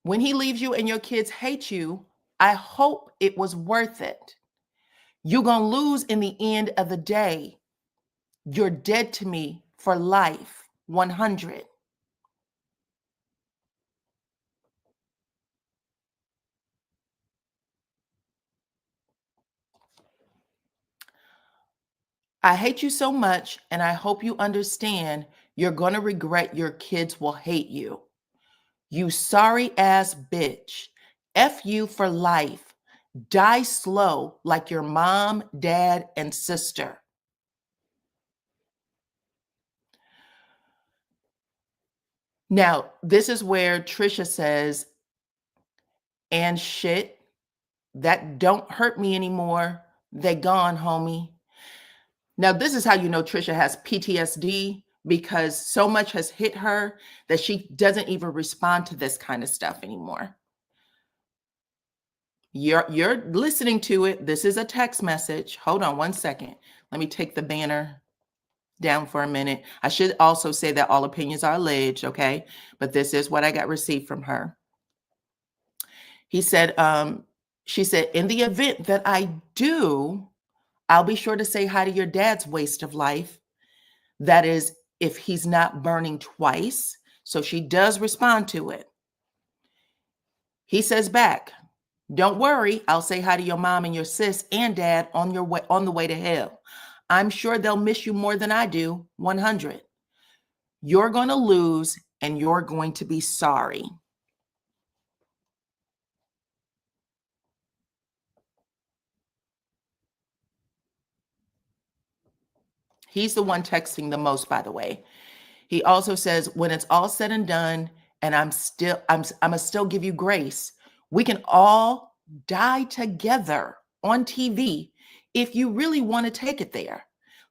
when he leaves you and your kids hate you, I hope it was worth it. You gonna lose in the end of the day. You're dead to me for life. 100. I hate you so much, and I hope you understand you're going to regret your kids will hate you. You sorry ass bitch. F you for life. Die slow like your mom, dad, and sister. Now, this is where Trisha says, and shit, that don't hurt me anymore. They gone, homie. Now, this is how you know Trisha has PTSD, because so much has hit her that she doesn't even respond to this kind of stuff anymore. You're listening to it. This is a text message. Hold on one second. Let me take the banner down for a minute. I should also say that all opinions are alleged, okay? But this is what I got received from her. He said, she said, in the event that I do, I'll be sure to say hi to your dad's waste of life. That is, if he's not burning twice. So she does respond to it. He says back, don't worry, I'll say hi to your mom and your sis and dad on the way to hell. I'm sure they'll miss you more than I do. 100. You're going to lose and you're going to be sorry. He's the one texting the most, by the way. He also says, when it's all said and done, and I'm gonna still give you grace. We can all die together on TV if you really want to take it there.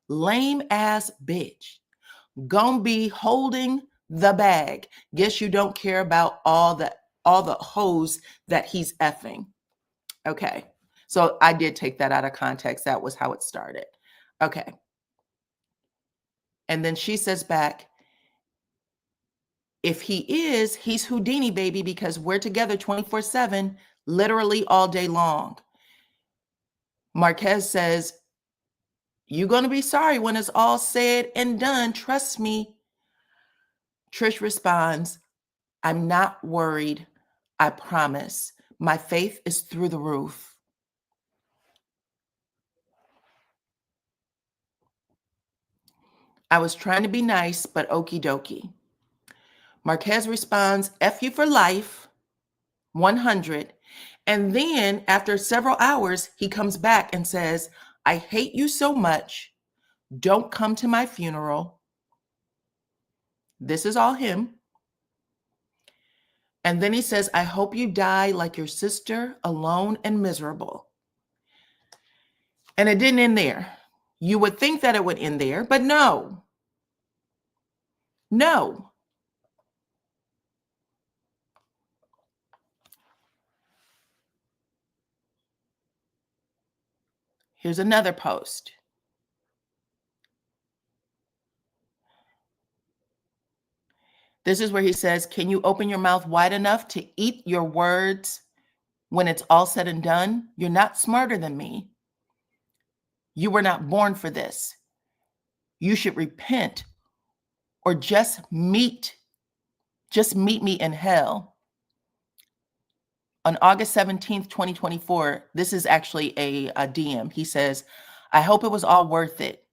Lame ass bitch. Gonna be holding the bag. Guess you don't care about all the hoes that he's effing. Okay. So I did take that out of context. That was how it started. Okay. And then she says back, if he is, he's Houdini, baby, because we're together 24/7, literally all day long. Marquez says, you're going to be sorry when it's all said and done. Trust me. Trish responds, I'm not worried. I promise. My faith is through the roof. I was trying to be nice, but okie dokie. Marquez responds, F you for life. 100. And then after several hours, he comes back and says, I hate you so much. Don't come to my funeral. This is all him. And then he says, I hope you die like your sister, alone and miserable. And it didn't end there. You would think that it would end there, but no. No. Here's another post. This is where he says, can you open your mouth wide enough to eat your words when it's all said and done? You're not smarter than me. You were not born for this. You should repent or just meet me in hell. On August 17th, 2024, this is actually a DM. He says, I hope it was all worth it.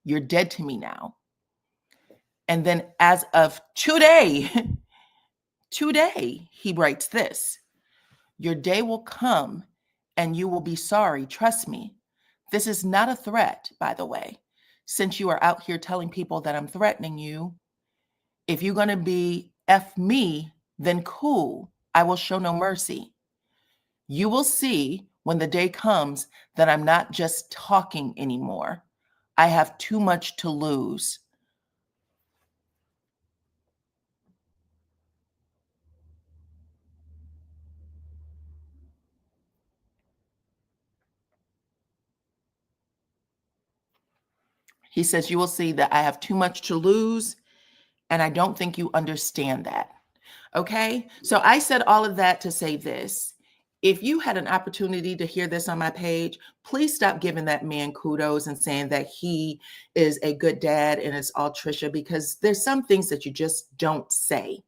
You're dead to me now. And then as of today, he writes this. Your day will come and you will be sorry. Trust me. This is not a threat, by the way, since you are out here telling people that I'm threatening you. If you're going to be F me, then cool. I will show no mercy. You will see when the day comes that I'm not just talking anymore. I have too much to lose. He says, you will see that I have too much to lose, and I don't think you understand that. Okay? So I said all of that to say this. If you had an opportunity to hear this on my page, please stop giving that man kudos and saying that he is a good dad and it's all Trisha, because there's some things that you just don't say.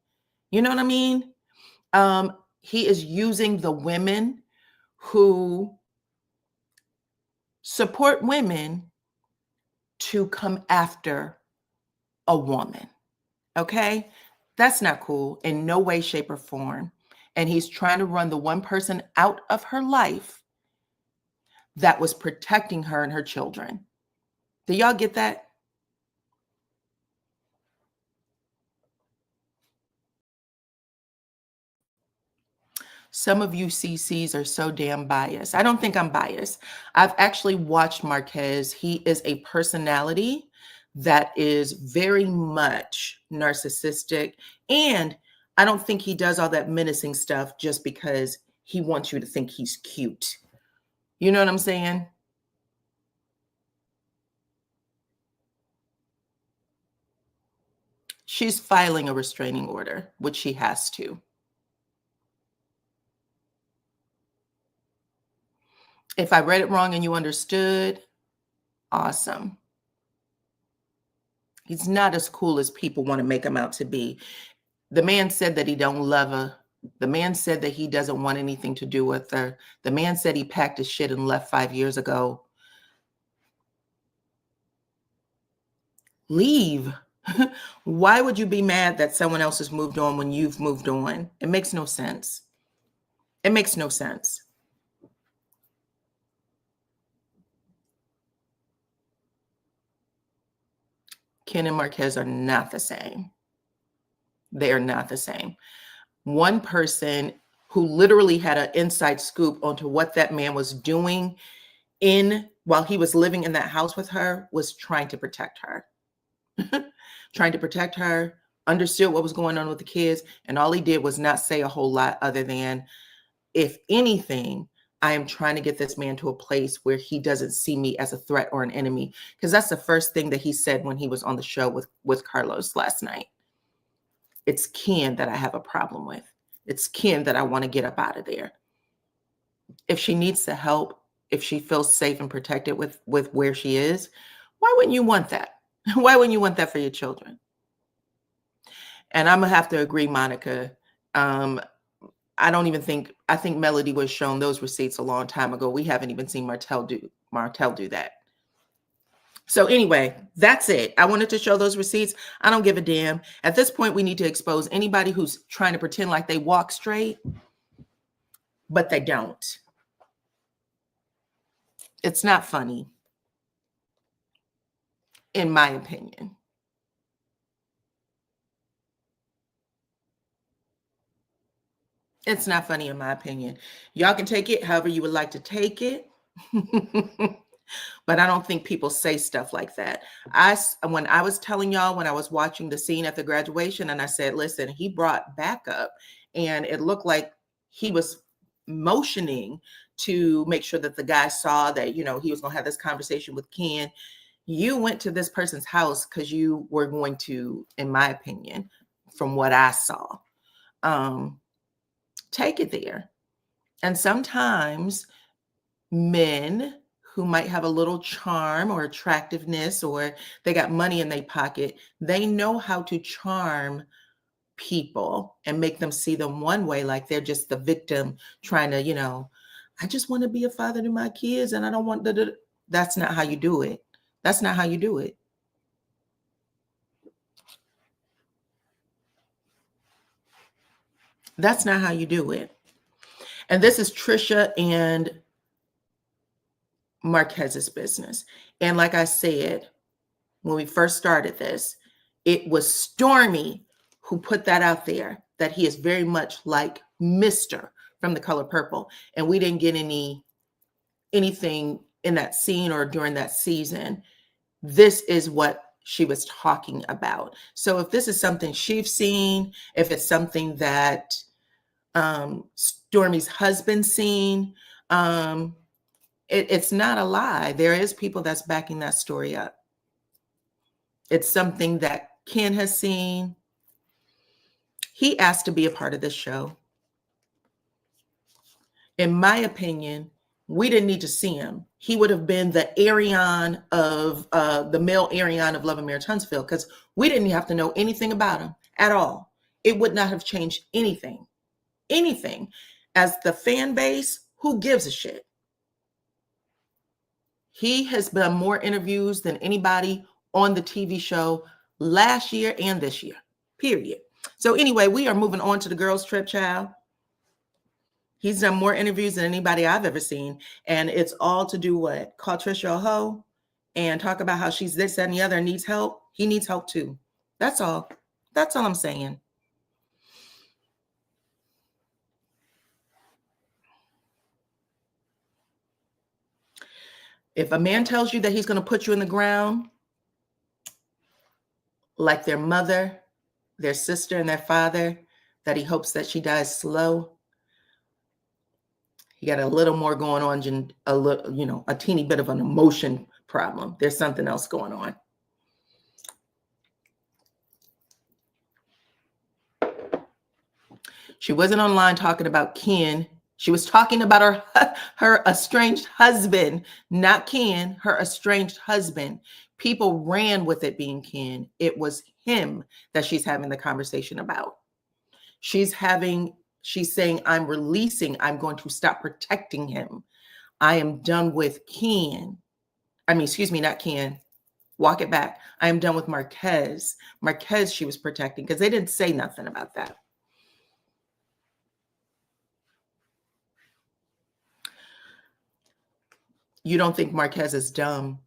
You know what I mean? He is using the women who support women to come after a woman. Okay? That's not cool in no way, shape, or form. And he's trying to run the one person out of her life that was protecting her and her children. Do y'all get that? Some of you CCs are so damn biased. I don't think I'm biased. I've actually watched Marquez. He is a personality that is very much narcissistic. And I don't think he does all that menacing stuff just because he wants you to think he's cute. You know what I'm saying? She's filing a restraining order, which she has to. If I read it wrong and you understood, awesome. He's not as cool as people want to make him out to be. The man said that he don't love her. The man said that he doesn't want anything to do with her. The man said he packed his shit and left 5 years ago. Leave. Why would you be mad that someone else has moved on when you've moved on? It makes no sense. It makes no sense. Ken and Marquez are not the same. They are not the same. One person who literally had an inside scoop onto what that man was doing while he was living in that house with her was trying to protect her. Trying to protect her, understood what was going on with the kids, and all he did was not say a whole lot other than, if anything, I am trying to get this man to a place where he doesn't see me as a threat or an enemy, because that's the first thing that he said when he was on the show with Carlos last night. It's Ken that I have a problem with. It's Ken that I want to get up out of there. If she needs the help, if she feels safe and protected with where she is, why wouldn't you want that? Why wouldn't you want that for your children? And I'm gonna have to agree, Monica. I think Melody was shown those receipts a long time ago. We haven't even seen Martell do that. So anyway, that's it. I wanted to show those receipts. I don't give a damn. At this point, we need to expose anybody who's trying to pretend like they walk straight, but they don't. It's not funny, in my opinion. It's not funny, in my opinion. Y'all can take it however you would like to take it. But I don't think people say stuff like that. When I was telling y'all, when I was watching the scene at the graduation, and I said, listen, he brought backup, and it looked like he was motioning to make sure that the guy saw that, he was going to have this conversation with Ken. You went to this person's house because you were going to, in my opinion, from what I saw, take it there. And sometimes men who might have a little charm or attractiveness, or they got money in their pocket, they know how to charm people and make them see them one way, like they're just the victim trying to, I just want to be a father to my kids and I don't want to. That's not how you do it. That's not how you do it. That's not how you do it. And this is Trisha and Marquez's business. And like I said, when we first started this, it was Stormi who put that out there, that he is very much like Mr. from The Color Purple. And we didn't get anything in that scene or during that season. This is what she was talking about. So if this is something she's seen, if it's something that Stormi's husband's seen, it's not a lie. There is people that's backing that story up. It's something that Ken has seen. He asked to be a part of this show. In my opinion, we didn't need to see him. He would have been the Arion of the male Arion of Love and Marriage Huntsville, because we didn't have to know anything about him at all. It would not have changed anything. Anything. As the fan base, who gives a shit? He has done more interviews than anybody on the TV show last year and this year, period. So anyway, we are moving on to the girls' trip, child. He's done more interviews than anybody I've ever seen. And it's all to do what? Call Trisha a hoe and talk about how she's this, that, and the other and needs help. He needs help too. That's all. That's all I'm saying. If a man tells you that he's going to put you in the ground, like their mother, their sister, and their father, that he hopes that she dies slow, he got a little more going on, a little, a teeny bit of an emotion problem. There's something else going on. She wasn't online talking about Ken. She was talking about her estranged husband, not Ken, her estranged husband. People ran with it being Ken. It was him that she's having the conversation about. She's saying, I'm releasing. I'm going to stop protecting him. I am done with Ken. Not Ken. Walk it back. I am done with Marquez. Marquez she was protecting because they didn't say nothing about that. You don't think Marquez is dumb?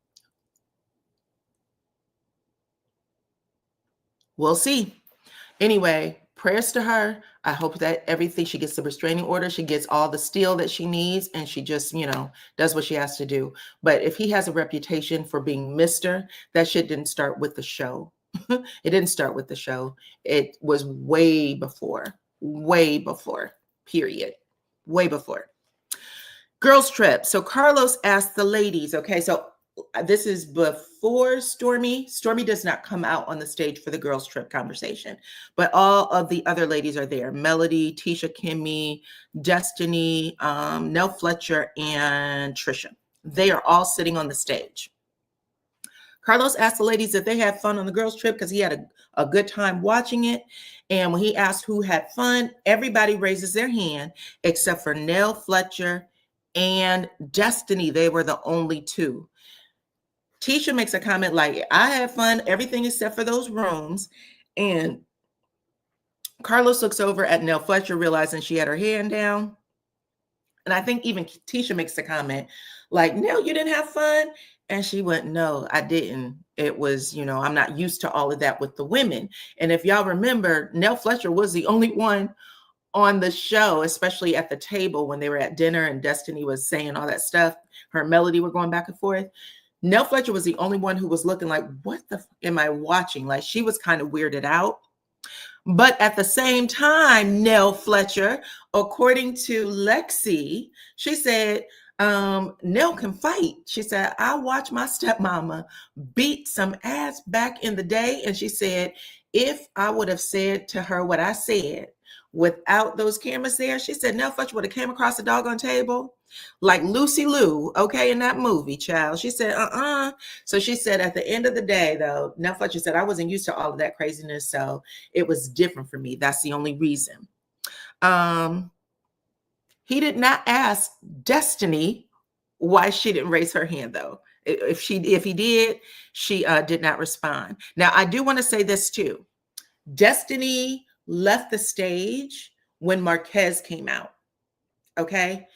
We'll see. Anyway, prayers to her. I hope that she gets the restraining order, she gets all the steel that she needs, and she just, does what she has to do. But if he has a reputation for being Mr., that shit didn't start with the show. It didn't start with the show. It was way before, period. Way before. Girls trip. So Carlos asked the ladies, okay, so this is before Stormi. Stormi does not come out on the stage for the girls trip conversation, but all of the other ladies are there. Melody, Tisha, Kimmy, Destiny, Nell Fletcher, and Trisha. They are all sitting on the stage. Carlos asked the ladies if they had fun on the girls trip because he had a good time watching it. And when he asked who had fun, everybody raises their hand except for Nell Fletcher and Destiny. They were the only two. Tisha makes a comment like, I had fun, everything except for those rooms. And Carlos looks over at Nell Fletcher, realizing she had her hand down. And I think even Tisha makes a comment like, Nell, you didn't have fun? And she went, no, I didn't. It was, I'm not used to all of that with the women. And if y'all remember, Nell Fletcher was the only one on the show, especially at the table when they were at dinner and Destiny was saying all that stuff. Her and Melody were going back and forth. Nell Fletcher was the only one who was looking like, what the am I watching? Like she was kind of weirded out. But at the same time, Nell Fletcher, according to Lexi, she said, Nell can fight. She said, I watched my stepmama beat some ass back in the day. And she said, if I would have said to her what I said without those cameras there, she said, Nell Fletcher would have came across the doggone table like Lucy Liu, okay, in that movie, child. She said, So she said at the end of the day, though, Nell Fletcher said, I wasn't used to all of that craziness, so it was different for me. That's the only reason. He did not ask Destiny why she didn't raise her hand, though. If he did, she did not respond. Now, I do want to say this, too. Destiny left the stage when Marquez came out, okay?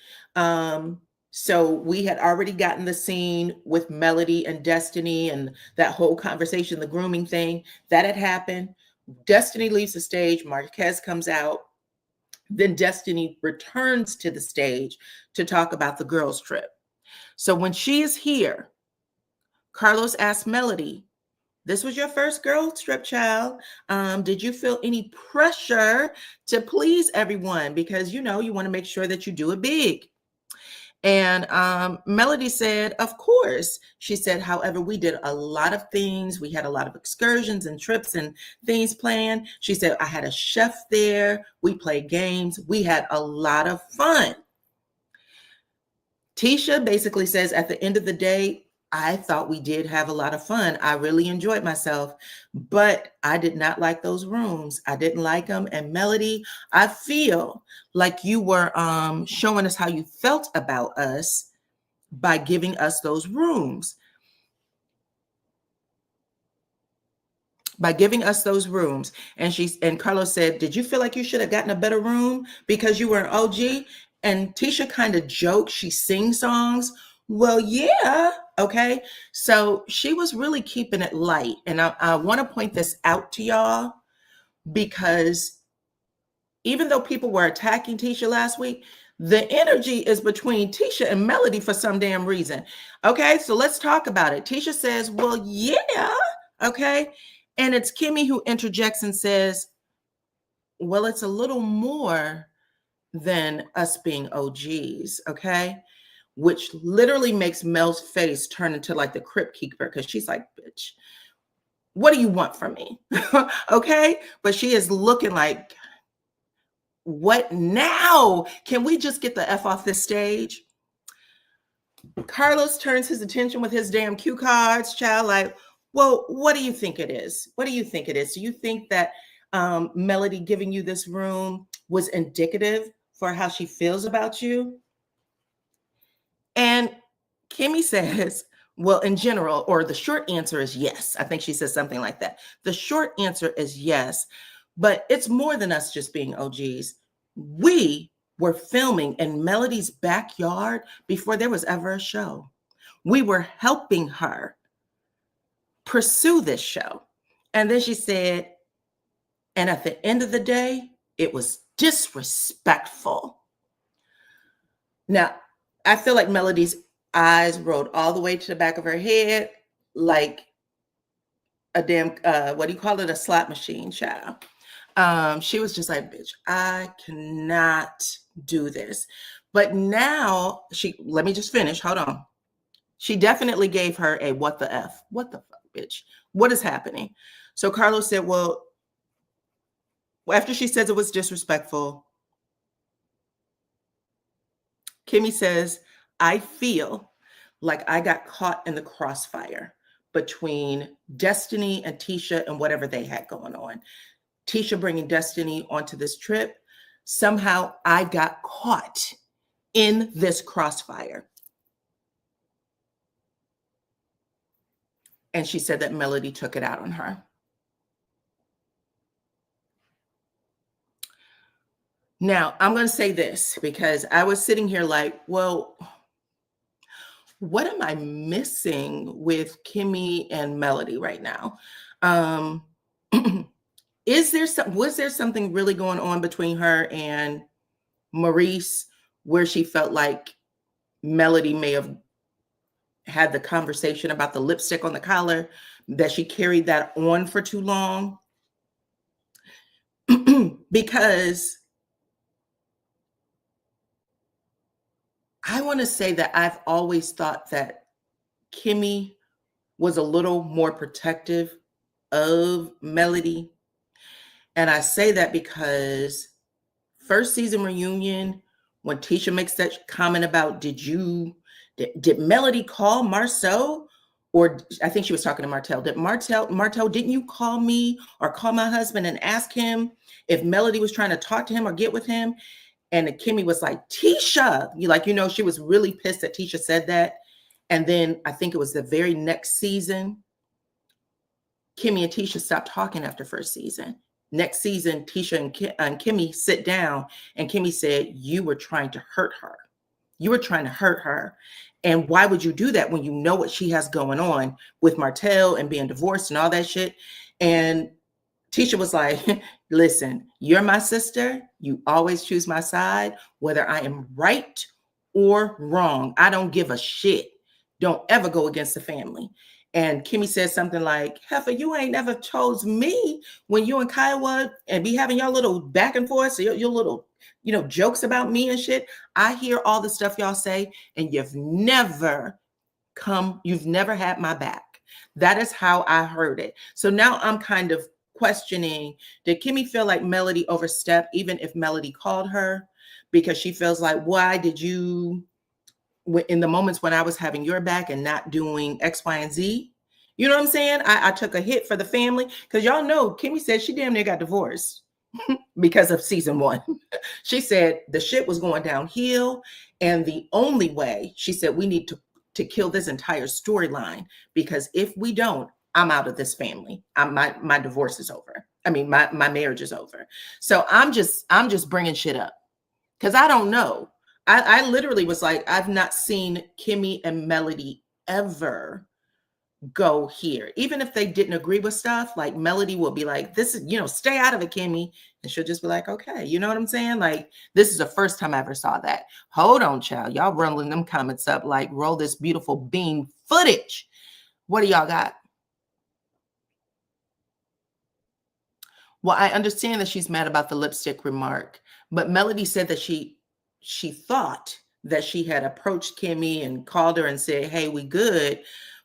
So we had already gotten the scene with Melody and Destiny and that whole conversation, the grooming thing, that had happened. Destiny leaves the stage, Marquez comes out. Then Destiny returns to the stage to talk about the girls' trip. So when she is here, Carlos asked Melody, this was your first girls' trip, child. Did you feel any pressure to please everyone? Because, you want to make sure that you do it big. And Melody said, of course. She said, however, we did a lot of things. We had a lot of excursions and trips and things planned. She said, I had a chef there. We played games. We had a lot of fun. Tisha basically says, at the end of the day, I thought we did have a lot of fun. I really enjoyed myself, but I did not like those rooms. I didn't like them. And Melody, I feel like you were showing us how you felt about us by giving us those rooms. By giving us those rooms. And Carlos said, did you feel like you should have gotten a better room because you were an OG? And Tisha kind of joked, she sings songs. Well, yeah. Okay. So she was really keeping it light. And I want to point this out to y'all because even though people were attacking Tisha last week, the energy is between Tisha and Melody for some damn reason. Okay. So let's talk about it. Tisha says, well, yeah. Okay. And it's Kimmy who interjects and says, well, it's a little more than us being OGs, okay? Which literally makes Mel's face turn into like the Crypt Keeper because she's like, bitch, what do you want from me? Okay? But she is looking like, what now? Can we just get the F off this stage? Carlos turns his attention with his damn cue cards, child, like, well, what do you think it is? What do you think it is? Do you think that Melody giving you this room was indicative for how she feels about you? And Kimmy says, well, in general, or the short answer is yes. I think she says something like that. The short answer is yes, but it's more than us just being OGs. We were filming in Melody's backyard before there was ever a show. We were helping her pursue this show. And then she said, and at the end of the day, it was disrespectful. Now, I feel like Melody's eyes rolled all the way to the back of her head like a damn, what do you call it? A slot machine, child. She was just like, bitch, I cannot do this. But now let me just finish. Hold on. She definitely gave her a what the F? What the fuck, bitch? What is happening? So Carlos said, well, after she says it was disrespectful, Kimmy says, I feel like I got caught in the crossfire between Destiny and Tisha and whatever they had going on. Tisha bringing Destiny onto this trip. Somehow I got caught in this crossfire. And she said that Melody took it out on her. Now, I'm going to say this because I was sitting here like, well, what am I missing with Kimmy and Melody right now? Was there something really going on between her and Maurice where she felt like Melody may have had the conversation about the lipstick on the collar, that she carried that on for too long? Because I want to say that I've always thought that Kimmy was a little more protective of Melody. And I say that because first season reunion, when Tisha makes that comment about, did Melody call Marceau? Or I think she was talking to Martell. Martell, didn't you call me or call my husband and ask him if Melody was trying to talk to him or get with him? And Kimmy was like, Tisha, she was really pissed that Tisha said that. And then I think it was the very next season, Kimmy and Tisha stopped talking after first season. Next season, Tisha and Kimmy sit down, and Kimmy said, you were trying to hurt her. You were trying to hurt her. And why would you do that when you know what she has going on with Martell and being divorced and all that shit? And Tisha was like, listen, you're my sister. You always choose my side, whether I am right or wrong. I don't give a shit. Don't ever go against the family. And Kimmy said something like, Heifer, you ain't never chose me when you and Kiowa and be having your little back and forth, so your little, jokes about me and shit. I hear all the stuff y'all say, and you've never had my back. That is how I heard it. So now I'm kind of questioning, did Kimmy feel like Melody overstepped, even if Melody called her? Because she feels like, why did you, in the moments when I was having your back and not doing X, Y, and Z? You know what I'm saying? I took a hit for the family, because y'all know Kimmy said she damn near got divorced because of season 1. She said the shit was going downhill, and the only way, she said, we need to kill this entire storyline, because if we don't, I'm out of this family. My divorce is over. I mean, my marriage is over. So I'm just bringing shit up because I don't know. I literally was like, I've not seen Kimmy and Melody ever go here. Even if they didn't agree with stuff, like Melody will be like, this is, stay out of it, Kimmy. And she'll just be like, okay, you know what I'm saying? Like, this is the first time I ever saw that. Hold on, child. Y'all rolling them comments up like, roll this beautiful bean footage. What do y'all got? Well, I understand that she's mad about the lipstick remark, but Melody said that she thought that she had approached Kimmy and called her and said, hey, we good.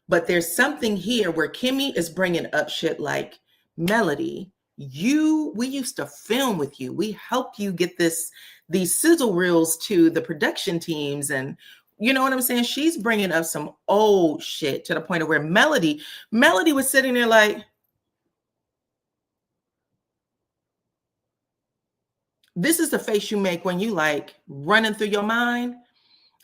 But there's something here where Kimmy is bringing up shit like, Melody, we used to film with you. We helped you get these sizzle reels to the production teams. And you know what I'm saying? She's bringing up some old shit to the point of where Melody was sitting there like, this is the face you make when you like running through your mind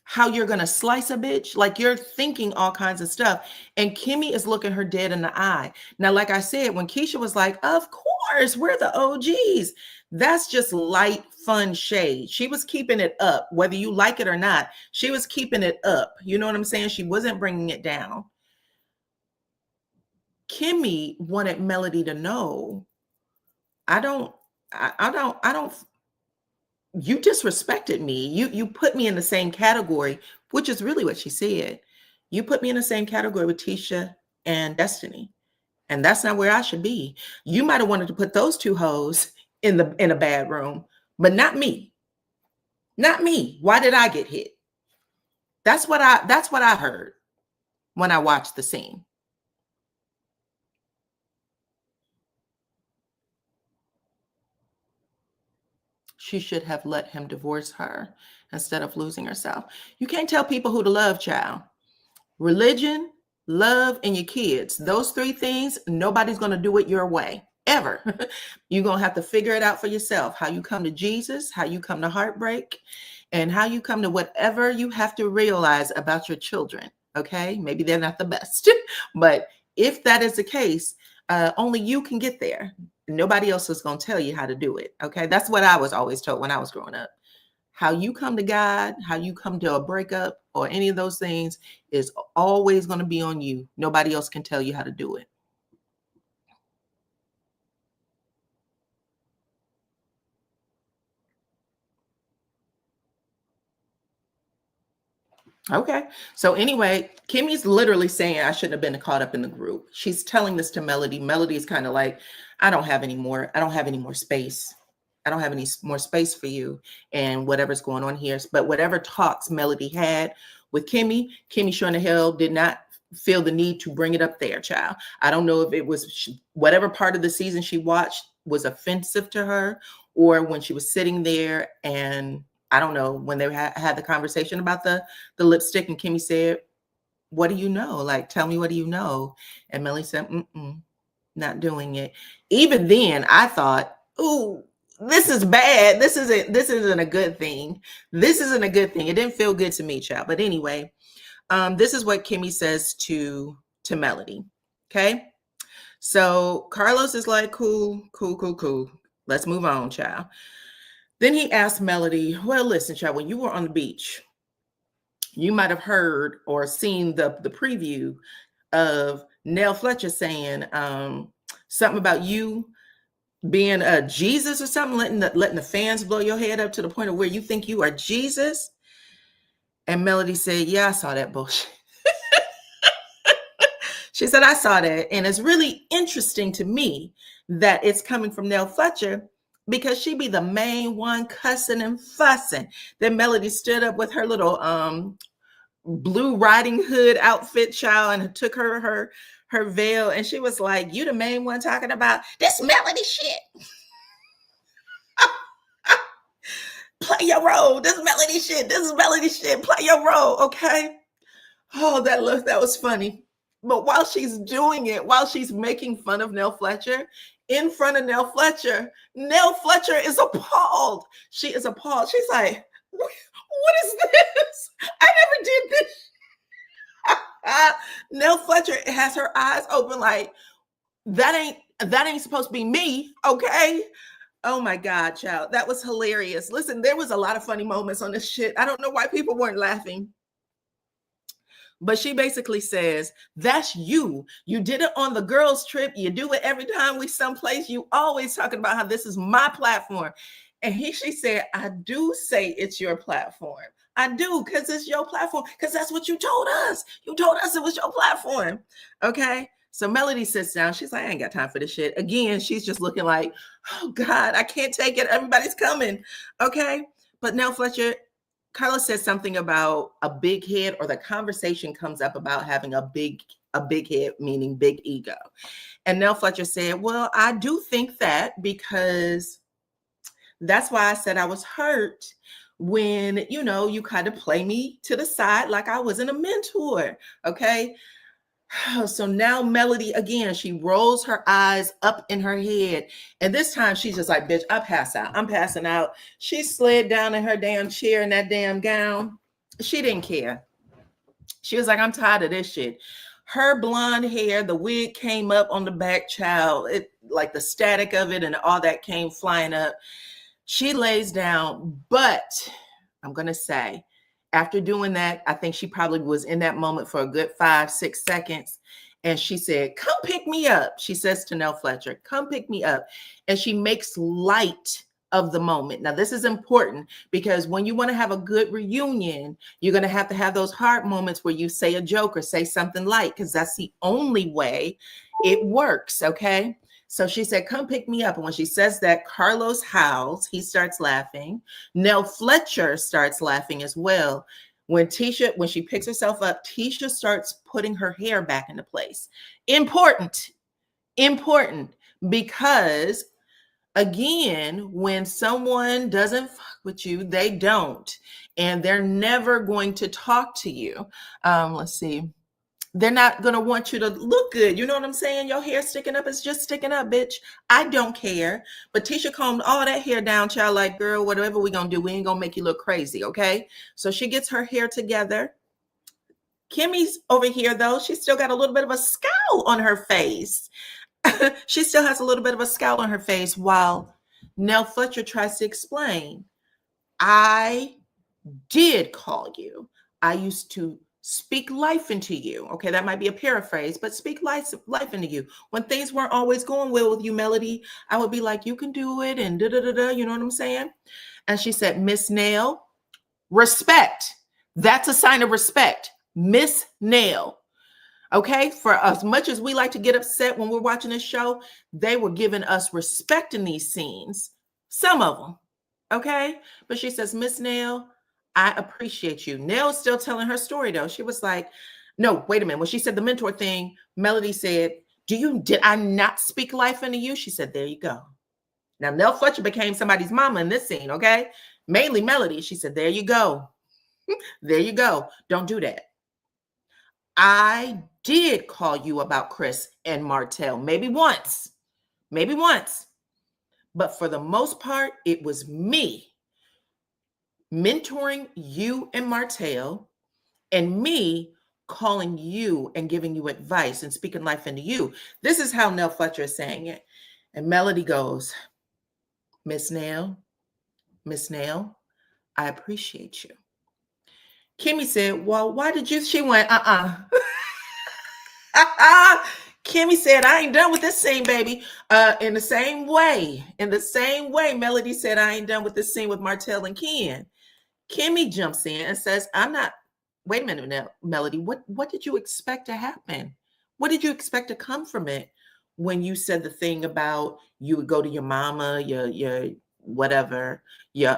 how you're going to slice a bitch. Like, you're thinking all kinds of stuff. And Kimmy is looking her dead in the eye. Now, like I said, when Keisha was like, of course, we're the OGs. That's just light, fun shade. She was keeping it up. Whether you like it or not, she was keeping it up. You know what I'm saying? She wasn't bringing it down. Kimmy wanted Melody to know, I don't, you disrespected me. You put me in the same category, which is really what she said. You put me in the same category with Tisha and Destiny. And that's not where I should be. You might have wanted to put those two hoes in a bad room, but not me. Not me. Why did I get hit? That's what I heard when I watched the scene. She should have let him divorce her instead of losing herself. You can't tell people who to love, child. Religion, love, and your kids. Those 3 things, nobody's going to do it your way, ever. You're going to have to figure it out for yourself. How you come to Jesus, how you come to heartbreak, and how you come to whatever you have to realize about your children. Okay? Maybe they're not the best. But if that is the case, only you can get there. Nobody else is going to tell you how to do it. Okay? That's what I was always told when I was growing up. How you come to God, how you come to a breakup or any of those things is always going to be on you. Nobody else can tell you how to do it. Okay. So anyway, Kimmy's literally saying I shouldn't have been caught up in the group. She's telling this to Melody. Melody's kind of like, I don't have any more space. I don't have any more space for you and whatever's going on here. But whatever talks Melody had with Kimmy sure in the hell did not feel the need to bring it up there, child. I don't know if it was whatever part of the season she watched was offensive to her, or when she was sitting there and I don't know, when they had the conversation about the lipstick and Kimmy said, what do you know? Like, tell me, what do you know? And Melly said, not doing it. Even then I thought, ooh, this is bad. This isn't a good thing. This isn't a good thing. It didn't feel good to me, child. But anyway, this is what Kimmy says to Melody. Okay. So Carlos is like, cool. Let's move on, child. Then he asked Melody, well, listen, child, when you were on the beach, you might have heard or seen the preview of Nell Fletcher saying something about you being a Jesus or something, letting the fans blow your head up to the point of where you think you are Jesus. And Melody said, yeah, I saw that bullshit. She said, I saw that. And it's really interesting to me that it's coming from Nell Fletcher because she be the main one cussing and fussing. Then Melody stood up with her little Blue Riding Hood outfit, child, and took her veil. And she was like, you the main one talking about this Melody shit. Play your role. This Melody shit. This is Melody shit. Play your role. Okay. Oh, that was funny. But while she's doing it, while she's making fun of Nell Fletcher, in front of Nell Fletcher is appalled. She is appalled. She's like, what is this? I never did this. Nell Fletcher has her eyes open like, that ain't supposed to be me, okay? Oh my God, child. That was hilarious. Listen, there was a lot of funny moments on this shit. I don't know why people weren't laughing. But she basically says, that's you. You did it on the girls' trip. You do it every time we someplace. You always talking about how this is my platform. And she said, I do say it's your platform. I do, because it's your platform. Because that's what you told us. You told us it was your platform. Okay. So Melody sits down. She's like, I ain't got time for this shit. Again, she's just looking like, oh God, I can't take it. Everybody's coming. Okay. But Nell Fletcher, Carla says something about a big head, or the conversation comes up about having a big head, meaning big ego. And Nell Fletcher said, well, I do think that, because that's why I said I was hurt when, you kind of play me to the side like I wasn't a mentor. Okay. So now Melody, again, she rolls her eyes up in her head. And this time she's just like, bitch, I pass out. I'm passing out. She slid down in her damn chair in that damn gown. She didn't care. She was like, I'm tired of this shit. Her blonde hair, the wig came up on the back, child. It, like the static of it and all that came flying up. She lays down, but I'm going to say, after doing that, I think she probably was in that moment for a good 5-6 seconds. And she said, come pick me up. She says to Nell Fletcher, come pick me up. And she makes light of the moment. Now, this is important, because when you want to have a good reunion, you're going to have those hard moments where you say a joke or say something light, because that's the only way it works. Okay. So she said, come pick me up. And when she says that, Carlos howls. He starts laughing. Nell Fletcher starts laughing as well. When she picks herself up, Tisha starts putting her hair back into place. Important, because again, when someone doesn't fuck with you, they don't, and they're never going to talk to you. Let's see. They're not going to want you to look good. You know what I'm saying? Your hair sticking up is just sticking up, bitch. I don't care. But Tisha combed all that hair down, child, like, girl, whatever we going to do, we ain't going to make you look crazy, okay? So she gets her hair together. Kimmy's over here, though. She still got a little bit of a scowl on her face. She still has a little bit of a scowl on her face, while Nell Fletcher tries to explain. I did call you. I used to speak life into you. Okay, that might be a paraphrase, but speak life into you. When things weren't always going well with you, Melody, I would be like, you can do it, and da-da-da-da, you know what I'm saying? And she said, Miss Nell, respect. That's a sign of respect. Miss Nell. Okay, for as much as we like to get upset when we're watching this show, they were giving us respect in these scenes. Some of them. Okay, but she says, Miss Nell, I appreciate you. Nell's still telling her story, though. She was like, no, wait a minute. When she said the mentor thing, Melody said, did I not speak life into you? She said, there you go. Now, Nell Fletcher became somebody's mama in this scene, okay? Mainly Melody. She said, there you go. There you go. Don't do that. I did call you about Chris and Martell. Maybe once. But for the most part, it was me mentoring you and Martell, and me calling you and giving you advice and speaking life into you. This is how Nell Fletcher is saying it. And Melody goes, Miss Nell, I appreciate you. Kimmy said, well, why did you? She went, Kimmy said, I ain't done with this scene, baby. In the same way, Melody said, I ain't done with this scene with Martell and Ken. Kimmy jumps in and says, wait a minute now, Melody, what did you expect to happen What did you expect to come from it when you said the thing about you would go to your mama, your whatever, your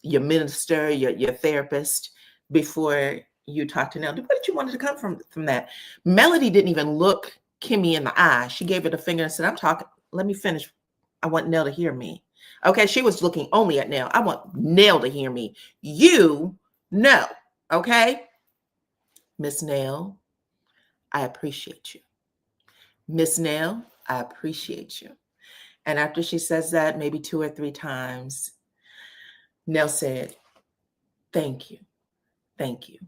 minister, your therapist before you talked to Nell? What did you want to come from that? Melody didn't even look Kimmy in the eye. She gave it a finger and said, I'm talking, let me finish. I want Nell to hear me. Okay, she was looking only at Nell. I want Nell to hear me. You know, okay? Miss Nell, I appreciate you. Miss Nell, I appreciate you. And after she says that maybe 2 or 3 times, Nell said, thank you. Thank you.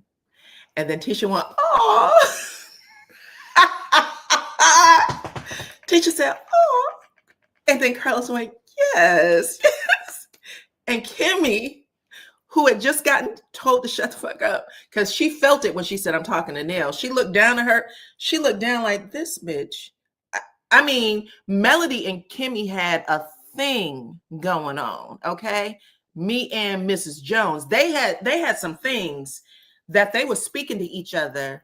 And then Tisha went, oh. Tisha said, oh. And then Carlos went, yes. And Kimmy, who had just gotten told to shut the fuck up, because she felt it when she said, I'm talking to Nell. She looked down at her. She looked down like, this bitch. I mean, Melody and Kimmy had a thing going on, okay? Me and Mrs. Jones, they had some things that they were speaking to each other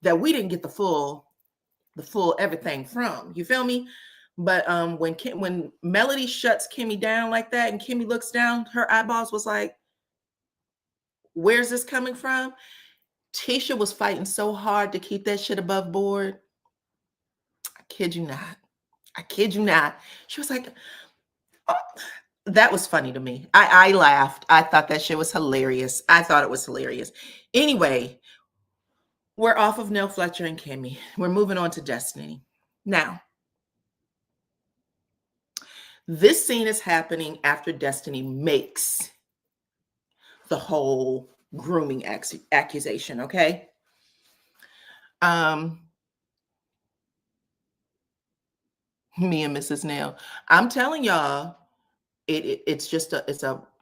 that we didn't get the full everything from. You feel me? But when Melody shuts Kimmy down like that and Kimmy looks down, her eyeballs was like, where's this coming from? Tisha was fighting so hard to keep that shit above board. I kid you not. I kid you not. She was like, oh. That was funny to me. I laughed. I thought that shit was hilarious. I thought it was hilarious. Anyway, we're off of Nell Fletcher and Kimmy. We're moving on to Destiny. Now, this scene is happening after Destiny makes the whole grooming accusation, okay? Me and Mrs. Nell. I'm telling y'all, it's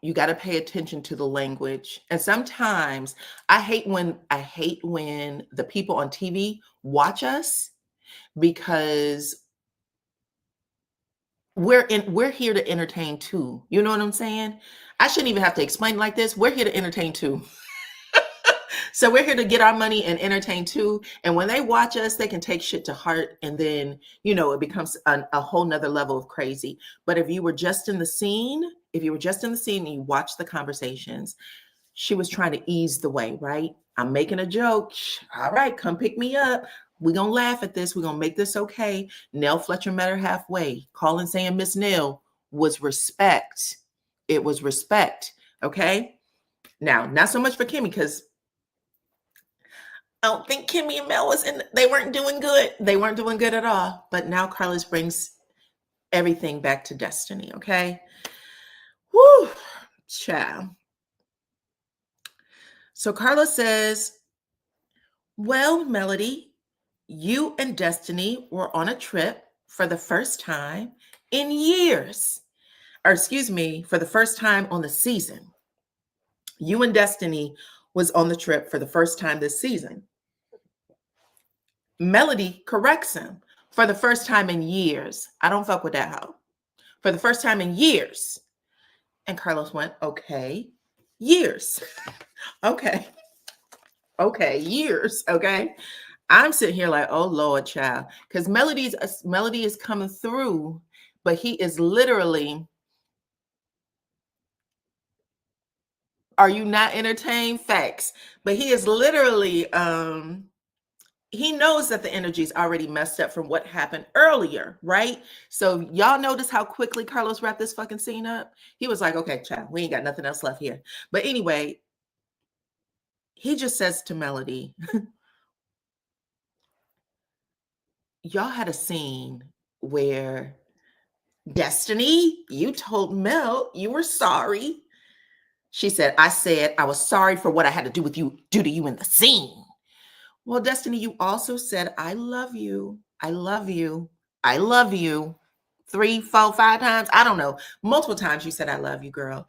you got to pay attention to the language. And sometimes I hate when the people on TV watch us, because we're here to entertain too. You know what I'm saying? I shouldn't even have to explain it like this. We're here to entertain too. So we're here to get our money and entertain too. And when they watch us, they can take shit to heart. And then, it becomes a whole nother level of crazy. But if you were just in the scene, and you watch the conversations, she was trying to ease the way, right? I'm making a joke. All right, come pick me up. We're going to laugh at this. We're going to make this okay. Nell Fletcher met her halfway. Calling saying Miss Nell was respect. It was respect. Okay. Now, not so much for Kimmy, because I don't think Kimmy and Mel they weren't doing good. They weren't doing good at all. But now Carlos brings everything back to Destiny, okay? Woo, child. So Carlos says, well, Melody, you and Destiny were on a trip for the first time in years. Or excuse me, for the first time on the season. You and Destiny was on the trip for the first time this season. Melody corrects him, for the first time in years. I don't fuck with that hoe. For the first time in years. And Carlos went, okay, years. Okay, years. Okay. I'm sitting here like, oh Lord, child. Because Melody is coming through, but he is literally, are you not entertained? Facts. But he is literally, he knows that the energy is already messed up from what happened earlier, right? So y'all notice how quickly Carlos wrapped this fucking scene up? He was like, okay, child, we ain't got nothing else left here. But anyway, he just says to Melody, y'all had a scene where Destiny, you told Mel you were sorry. She said, I was sorry for what I had to do to you in the scene. Well, Destiny, you also said, I love you. I love you. I love you. 3, 4, 5 times. I don't know. Multiple times you said, I love you, girl.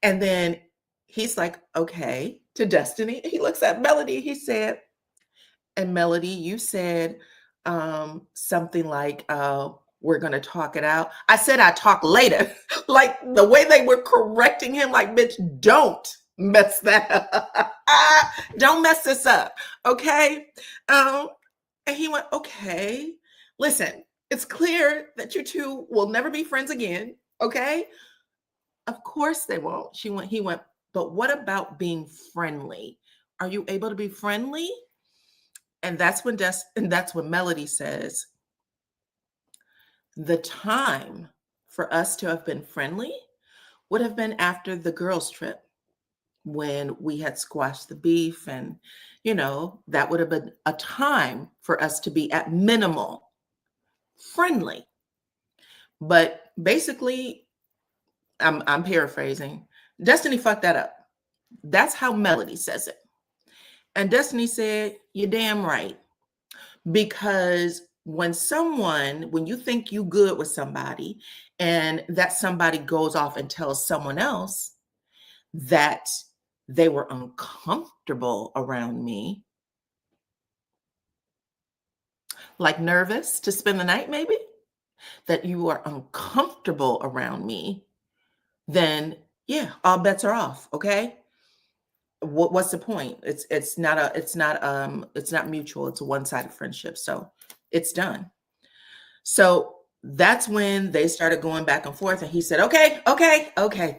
And then he's like, okay, to Destiny. He looks at Melody. He said, and Melody, you said something like, we're going to talk it out. I said, I talk later. Like the way they were correcting him, like, bitch, don't mess that up. Don't mess this up. Okay. And he went, okay, listen, it's clear that you two will never be friends again. Okay. Of course they won't. He went, but what about being friendly? Are you able to be friendly? And that's when Melody says, the time for us to have been friendly would have been after the girls' trip when we had squashed the beef. And, that would have been a time for us to be at minimal friendly. But basically, I'm paraphrasing. Destiny fucked that up. That's how Melody says it. And Destiny said, you're damn right. Because when you think you good with somebody and that somebody goes off and tells someone else that they were uncomfortable around me, like nervous to spend the night, maybe, that you are uncomfortable around me, then yeah, all bets are off. Okay. What's the point? It's not mutual. It's a one-sided friendship. So it's done. So that's when they started going back and forth. And he said, okay.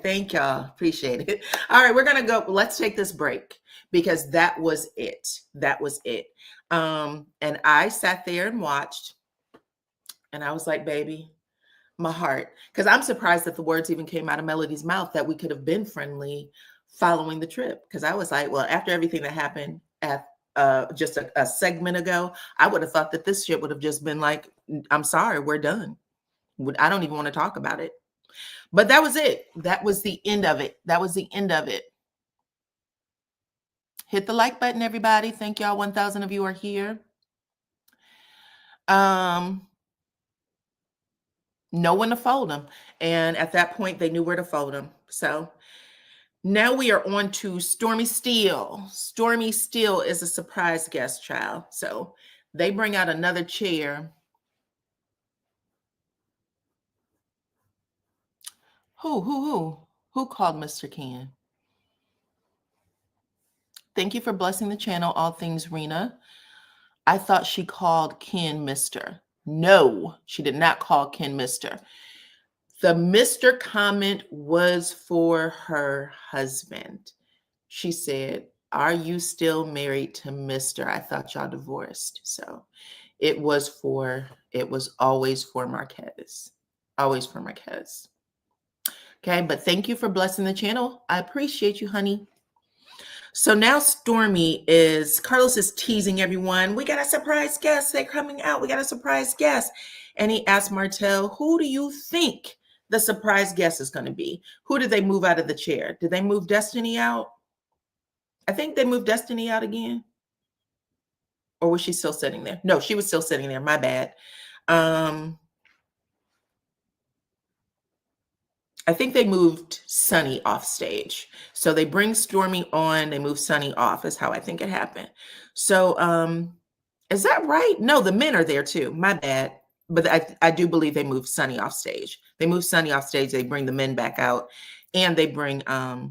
Thank y'all. Appreciate it. All right, we're going to go. Let's take this break because that was it. That was it. And I sat there and watched and I was like, baby, my heart, because I'm surprised that the words even came out of Melody's mouth that we could have been friendly following the trip. Because I was like, well, after everything that happened at just a segment ago, I would have thought that this shit would have just been like, I'm sorry, we're done. I don't even want to talk about it. But that was it. That was the end of it. That was the end of it. Hit the like button, everybody. Thank y'all. 1,000 of you are here. Know when to fold them. And at that point, they knew where to fold them. So now we are on to Stormi Steele. Stormi Steele is a surprise guest, child. So they bring out another chair. Who called Mr. Ken? Thank you for blessing the channel, All Things Rena. I thought she called Ken Mr. No, she did not call Ken Mr. The Mr. comment was for her husband. She said, are you still married to Mr.? I thought y'all divorced. So it was always for Marquez. Always for Marquez. Okay, but thank you for blessing the channel. I appreciate you, honey. So now Carlos is teasing everyone. We got a surprise guest. They're coming out. We got a surprise guest. And he asked Martell, who do you think the surprise guest is going to be? Who did they move out of the chair? Did they move Destiny out? I think they moved Destiny out again. Or was she still sitting there? No, she was still sitting there. My bad. I think they moved Sunny off stage. So they bring Stormi on, they move Sunny off is how I think it happened. So is that right? No, the men are there too. My bad. But I do believe they moved Sunny off stage. They move Sunny off stage, they bring the men back out, and they bring her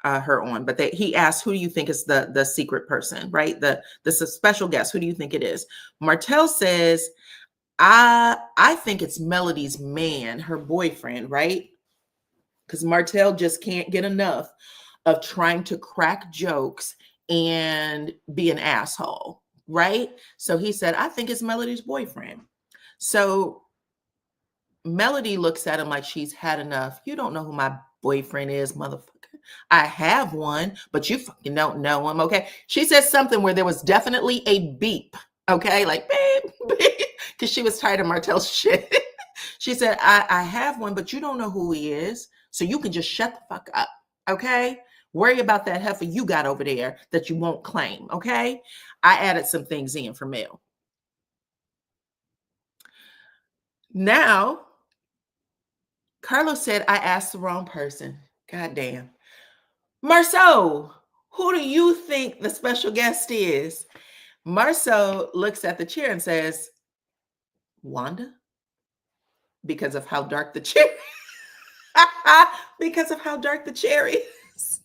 on. But he asked, who do you think is the secret person, right? The special guest. Who do you think it is? Martell says, I think it's Melody's man, her boyfriend, right? Because Martell just can't get enough of trying to crack jokes and be an asshole, right? So he said, I think it's Melody's boyfriend. So Melody looks at him like she's had enough. You don't know who my boyfriend is, motherfucker. I have one, but you fucking don't know him, okay? She says something where there was definitely a beep, okay? Like, babe, because she was tired of Martell's shit. She said, I have one, but you don't know who he is, so you can just shut the fuck up, okay? Worry about that heifer you got over there that you won't claim, okay? I added some things in for Mel. Now, Carlos said, I asked the wrong person. God damn. Marceau, who do you think the special guest is? Marceau looks at the chair and says, Wanda? Because of how dark the chair because of how dark the chair is.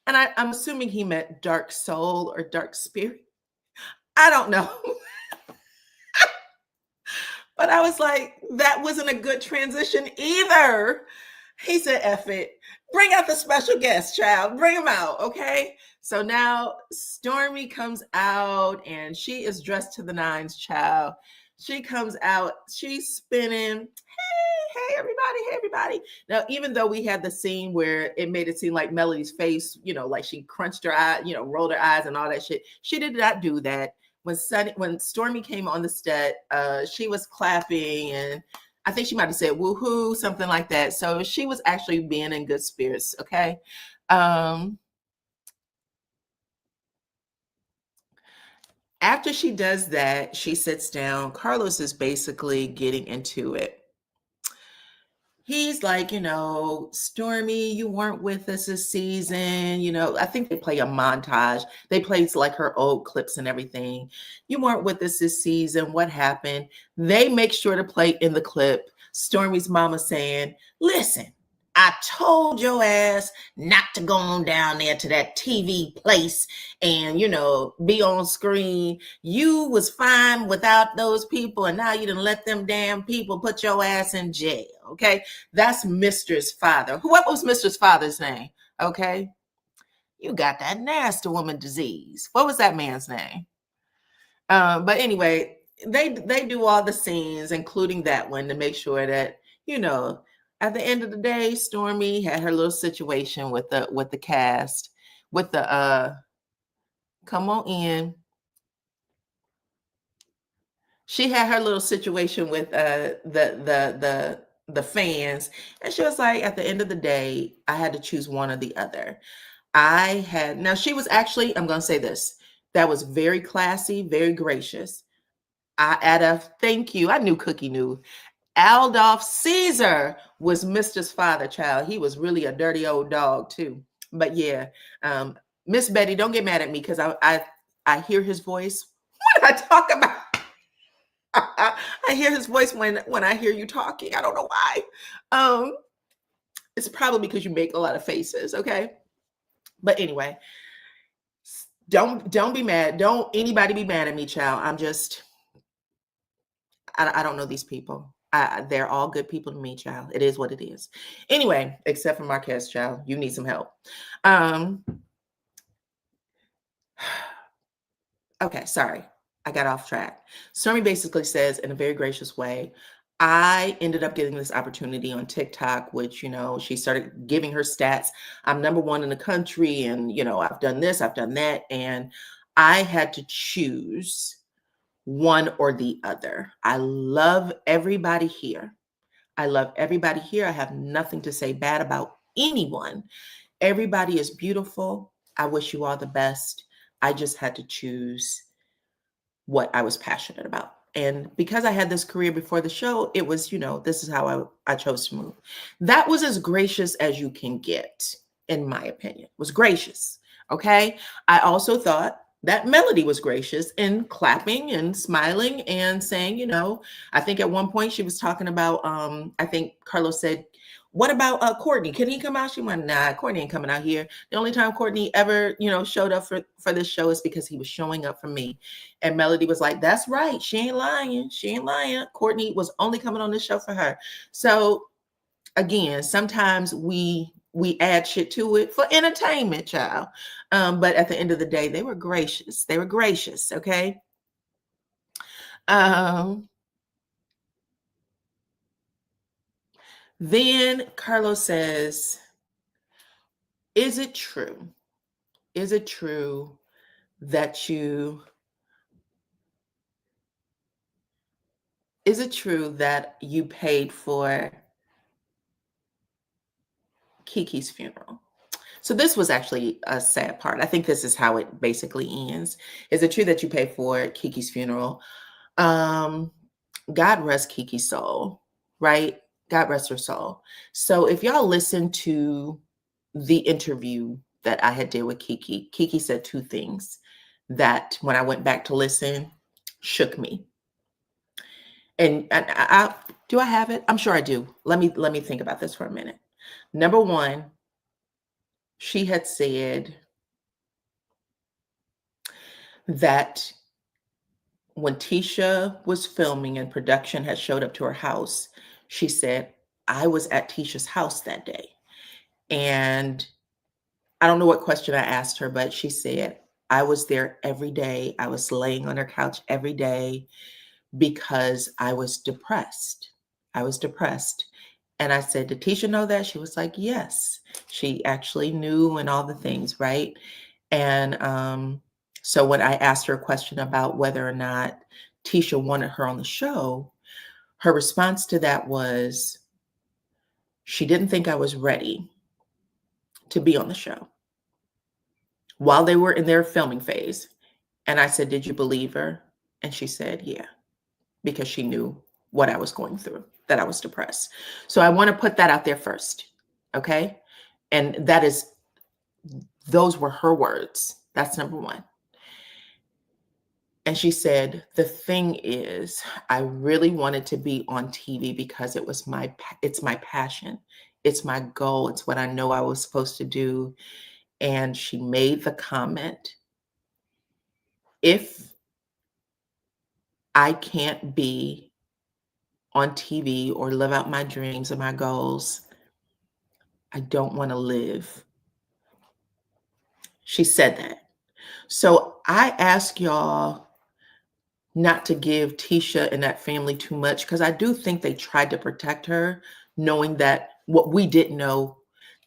And I'm assuming he meant dark soul or dark spirit. I don't know. But I was like, that wasn't a good transition either. He said, F it. Bring out the special guest, child. Bring him out, okay? So now Stormi comes out and she is dressed to the nines, child. She comes out, she's spinning. Hey, everybody, hey, everybody. Now, even though we had the scene where it made it seem like Melody's face, like she crunched her eye, rolled her eyes and all that shit, she did not do that. When Stormi came on the set, she was clapping and I think she might have said woohoo, something like that. So she was actually being in good spirits, okay? After she does that, she sits down. Carlos is basically getting into it. He's like, Stormi, you weren't with us this season. I think they play a montage. They played like her old clips and everything. You weren't with us this season. What happened? They make sure to play in the clip Stormi's mama saying, listen, I told your ass not to go on down there to that TV place and, be on screen. You was fine without those people, and now you done let them damn people put your ass in jail, okay? That's Mister's father. What was Mister's father's name, okay? You got that nasty woman disease. What was that man's name? But anyway, they do all the scenes, including that one, to make sure that, at the end of the day, Stormi had her little situation with the cast, with the come on in. She had her little situation with the fans, and she was like, at the end of the day, I had to choose one or the other. Now she was actually, I'm gonna say this, that was very classy, very gracious. Thank you. I knew Cookie knew. Adolph Caesar was Mister's father, child. He was really a dirty old dog too. But yeah, Miss Betty, don't get mad at me because I hear his voice when I talk about. I hear his voice when I hear you talking. I don't know why. It's probably because you make a lot of faces. Okay, but anyway, don't be mad. Don't anybody be mad at me, child. I don't know these people. They're all good people to me, child. It is what it is. Anyway, except for Marquez, child. You need some help. Okay, sorry. I got off track. Stormi basically says in a very gracious way, I ended up getting this opportunity on TikTok, which, she started giving her stats. I'm #1 in the country and, I've done this, I've done that. And I had to choose one or the other. I love everybody here. I love everybody here. I have nothing to say bad about anyone. Everybody is beautiful. I wish you all the best. I just had to choose what I was passionate about. And because I had this career before the show, it was, this is how I chose to move. That was as gracious as you can get, in my opinion. It was gracious. Okay. I also thought that Melody was gracious in clapping and smiling and saying, I think at one point she was talking about, I think Carlos said, what about Courtney? Can he come out? She went, nah, Courtney ain't coming out here. The only time Courtney ever, showed up for this show is because he was showing up for me. And Melody was like, that's right. She ain't lying. She ain't lying. Courtney was only coming on this show for her. So again, sometimes we add shit to it for entertainment, child. But at the end of the day, they were gracious. They were gracious. Okay. Then Carlos says, is it true? Is it true that you paid for Kiki's funeral? So this was actually a sad part. I think this is how it basically ends. Is it true that you paid for Kiki's funeral? God rest Kiki's soul, right? God rest her soul. So if y'all listen to the interview that I had did with Kiki, Kiki said two things that when I went back to listen, shook me. And do I have it? I'm sure I do. Let me think about this for a minute. Number one, she had said that when Tisha was filming and production had showed up to her house, she said, I was at Tisha's house that day. And I don't know what question I asked her, but she said, I was there every day. I was laying on her couch every day because I was depressed. I was depressed. And I said, did Tisha know that? She was like, yes. She actually knew and all the things, right? And so when I asked her a question about whether or not Tisha wanted her on the show, her response to that was she didn't think I was ready to be on the show while they were in their filming phase. And I said, did you believe her? And she said, yeah, because she knew what I was going through, that I was depressed. So I want to put that out there first. Okay. And those were her words. That's number one. And she said, the thing is, I really wanted to be on TV because it's my passion. It's my goal. It's what I know I was supposed to do. And she made the comment, if I can't be on TV or live out my dreams and my goals, I don't want to live. She said that. So I ask y'all not to give Tisha and that family too much, because I do think they tried to protect her, knowing that what we didn't know,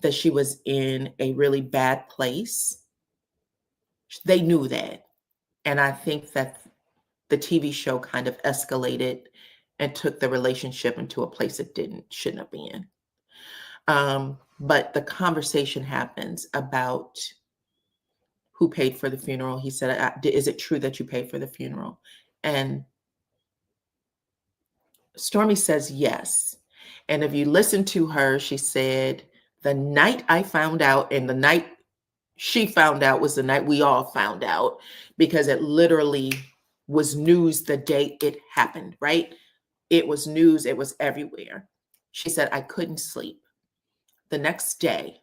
that she was in a really bad place. They knew that. And I think that the TV show kind of escalated and took the relationship into a place it shouldn't have been. But the conversation happens about who paid for the funeral. He said, is it true that you paid for the funeral? And Stormi says yes. And if you listen to her, she said, the night I found out and the night she found out was the night we all found out, because it literally was news the day it happened, right? It was news. It was everywhere. She said, I couldn't sleep. The next day,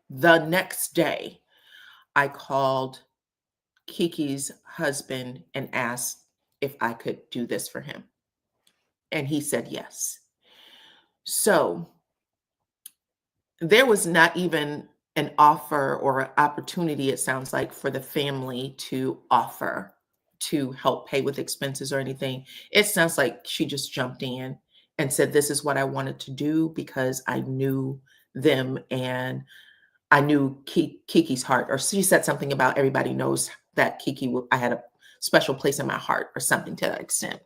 I called Kiki's husband and asked if I could do this for him. And he said yes. So there was not even an offer or an opportunity, it sounds like, for the family to offer to help pay with expenses or anything. It sounds like she just jumped in and said, this is what I wanted to do because I knew them and I knew Kiki's heart. Or she said something about everybody knows that Kiki, I had a special place in my heart or something to that extent.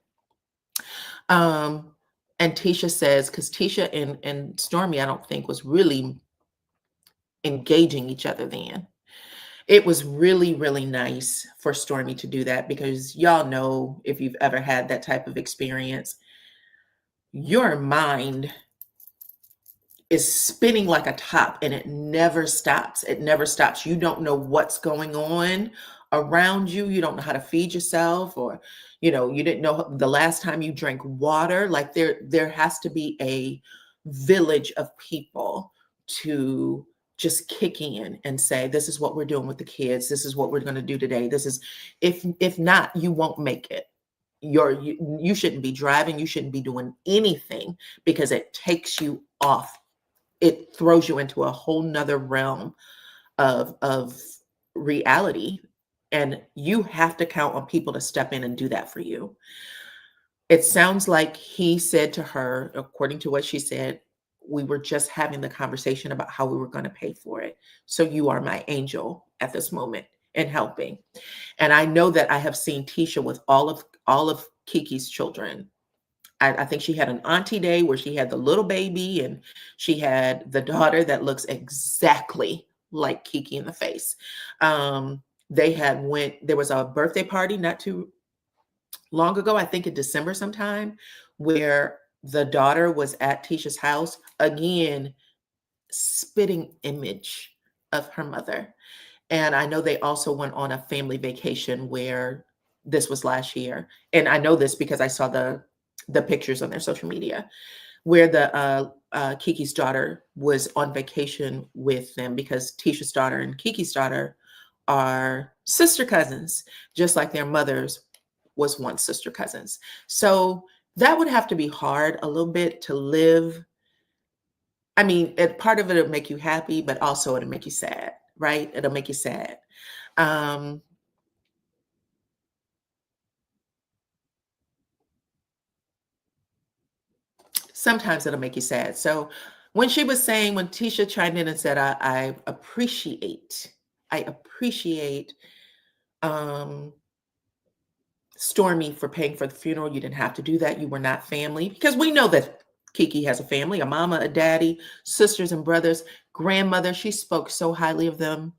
And Tisha says, because Tisha and Stormi, I don't think, was really engaging each other then. It was really, really nice for Stormi to do that, because y'all know, if you've ever had that type of experience, your mind is spinning like a top and it never stops. It never stops. You don't know what's going on around you. You don't know how to feed yourself, or, you didn't know the last time you drank water. Like there has to be a village of people to just kick in and say, this is what we're doing with the kids. This is what we're going to do today. This is, if not, you won't make it. You shouldn't be driving. You shouldn't be doing anything, because it takes you off. It throws you into a whole nother realm of reality. And you have to count on people to step in and do that for you. It sounds like he said to her, according to what she said, we were just having the conversation about how we were going to pay for it. So you are my angel at this moment and helping. And I know that I have seen Tisha with all of Kiki's children. I think she had an auntie day where she had the little baby, and she had the daughter that looks exactly like Kiki in the face. There was a birthday party not too long ago, I think in December sometime, where the daughter was at Tisha's house, again, spitting image of her mother. And I know they also went on a family vacation where this was last year. And I know this because I saw the pictures on their social media, where the Kiki's daughter was on vacation with them, because Tisha's daughter and Kiki's daughter are sister cousins, just like their mothers was once sister cousins. So that would have to be hard a little bit to live. I mean, part of it'll make you happy, but also it'll make you sad, right? It'll make you sad. Um, Sometimes it'll make you sad. So when she was saying, when Tisha chimed in and said, I appreciate um, Stormi for paying for the funeral. You didn't have to do that. You were not family, because we know that Kiki has a family, a mama, a daddy, sisters and brothers, grandmother. She spoke so highly of them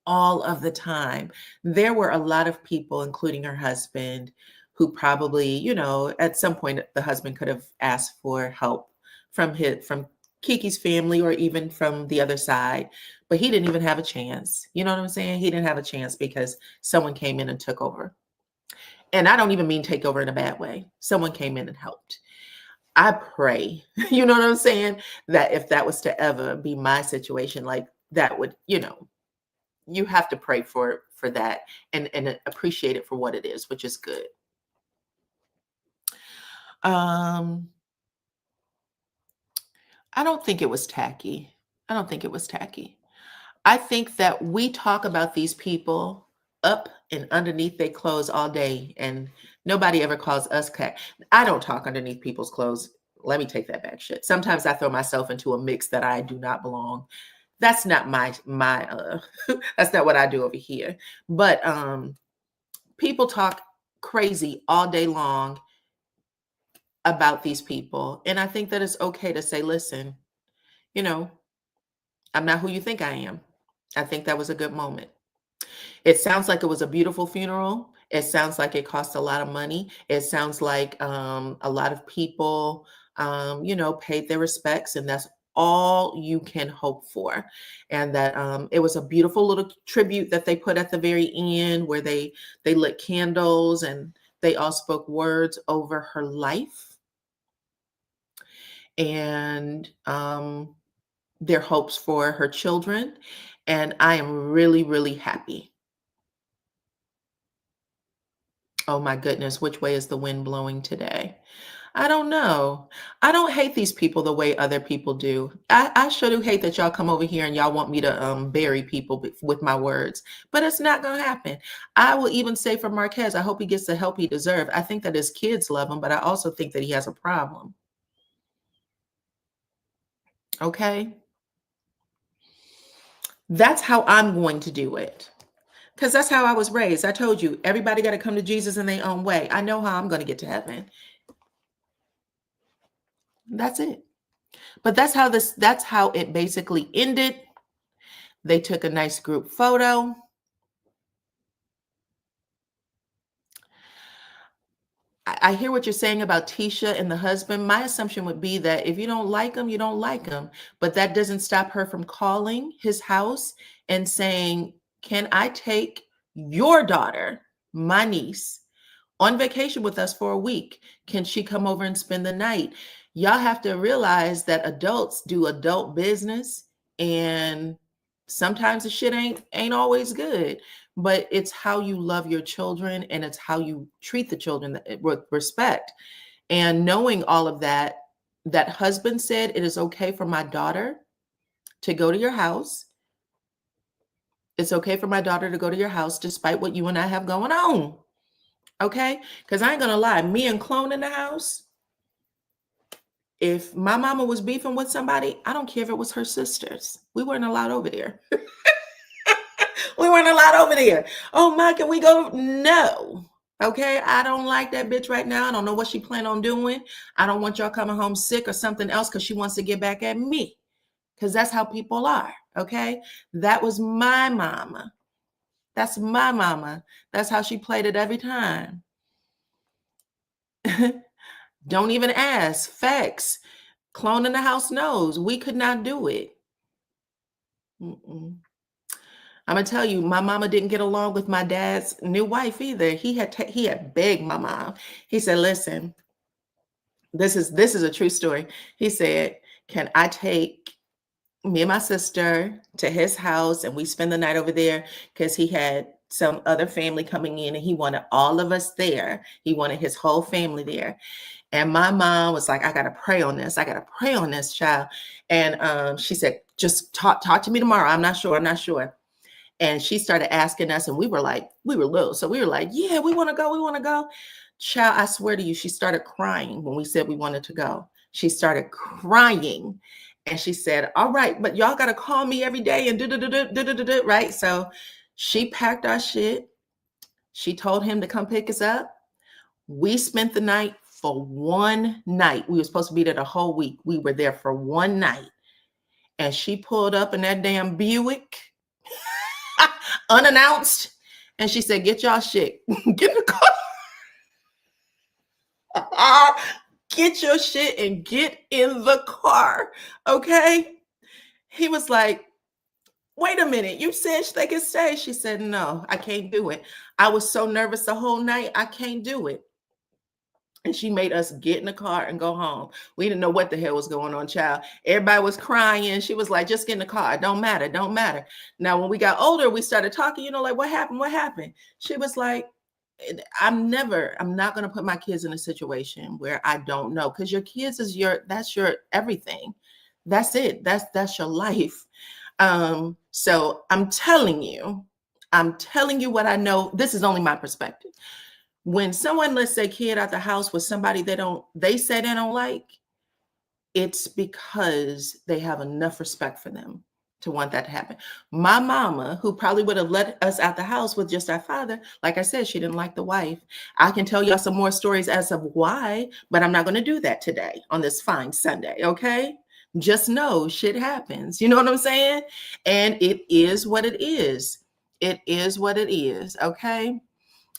all of the time. There were a lot of people, including her husband, who probably, at some point the husband could have asked for help from Kiki's family or even from the other side, but he didn't even have a chance. You know what I'm saying? He didn't have a chance because someone came in and took over. And I don't even mean take over in a bad way. Someone came in and helped. I pray, you know what I'm saying, that if that was to ever be my situation, like that would, you have to pray for that and appreciate it for what it is, which is good. I don't think it was tacky. I don't think it was tacky. I think that we talk about these people up and underneath their clothes all day, and nobody ever calls us cat. I don't talk underneath people's clothes. Let me take that back. Shit. Sometimes I throw myself into a mix that I do not belong. That's not my that's not what I do over here. But people talk crazy all day long about these people, and I think that it's okay to say, listen, I'm not who you think I am. I think that was a good moment. It sounds like it was a beautiful funeral. It sounds like it cost a lot of money. It sounds like a lot of people, paid their respects, and that's all you can hope for. And that it was a beautiful little tribute that they put at the very end, where they lit candles and they all spoke words over her life and their hopes for her children. And I am really, really happy. Oh my goodness, which way is the wind blowing today? I don't know. I don't hate these people the way other people do. I sure do hate that y'all come over here and y'all want me to bury people with my words, but it's not going to happen. I will even say for Marquez, I hope he gets the help he deserves. I think that his kids love him, but I also think that he has a problem. Okay? That's how I'm going to do it. Because that's how I was raised. I told you, everybody got to come to Jesus in their own way. I know how I'm going to get to heaven. That's it. But that's how it basically ended. They took a nice group photo. I hear what you're saying about Tisha and the husband. My assumption would be that if you don't like him, you don't like him. But that doesn't stop her from calling his house and saying, can I take your daughter, my niece, on vacation with us for a week? Can she come over and spend the night? Y'all have to realize that adults do adult business, and sometimes the shit ain't always good, but it's how you love your children and it's how you treat the children with respect. And knowing all of that, that husband said, it is okay for my daughter to go to your house. It's okay for my daughter to go to your house despite what you and I have going on. Okay? Because I ain't gonna lie, me and Clone in the house, if my mama was beefing with somebody, I don't care if it was her sisters. We weren't allowed over there. We weren't allowed over there. Oh my, can we go? No. Okay, I don't like that bitch right now. I don't know what she plan on doing. I don't want y'all coming home sick or something else because she wants to get back at me. Because that's how people are. Okay, that was my mama. That's my mama. That's how she played it every time. Don't even ask. Facts. Clone in the house knows we could not do it. I'm gonna tell you, my mama didn't get along with my dad's new wife either. He had begged my mom. He said, "Listen, this is a true story." He said, "Can I take me and my sister to his house and we spend the night over there?" Because he had some other family coming in, and he wanted all of us there. He wanted his whole family there. And my mom was like, I got to pray on this. I got to pray on this, child. And she said, just talk to me tomorrow. I'm not sure. I'm not sure. And she started asking us, and we were little. So we were like, yeah, we want to go. We want to go. Child, I swear to you, she started crying when we said we wanted to go. She started crying. And she said, all right, but y'all got to call me every day and right? So she packed our shit. She told him to come pick us up. We spent the night for one night. We were supposed to be there the whole week. We were there for one night. And she pulled up in that damn Buick, unannounced. And she said, get y'all shit. Get in the car. Get your shit and get in the car. Okay? He was like, wait a minute. You said they could stay. She said, no, I can't do it. I was so nervous the whole night. I can't do it. And she made us get in the car and go home. We didn't know what the hell was going on, child. Everybody was crying. She was like, just get in the car. It don't matter. Don't matter. Now, when we got older, we started talking, like, what happened? What happened? She was like, I'm not going to put my kids in a situation where I don't know, because your kids that's your everything. That's it. That's your life. So I'm telling you what I know. This is only my perspective. When someone lets their kid out the house with somebody they say they don't like, it's because they have enough respect for them to want that to happen. My mama, who probably would have let us out the house with just our father, like I said, she didn't like the wife. I can tell y'all some more stories as of why, but I'm not going to do that today on this fine Sunday, okay? Just know shit happens. You know what I'm saying? And it is what it is. It is what it is, okay?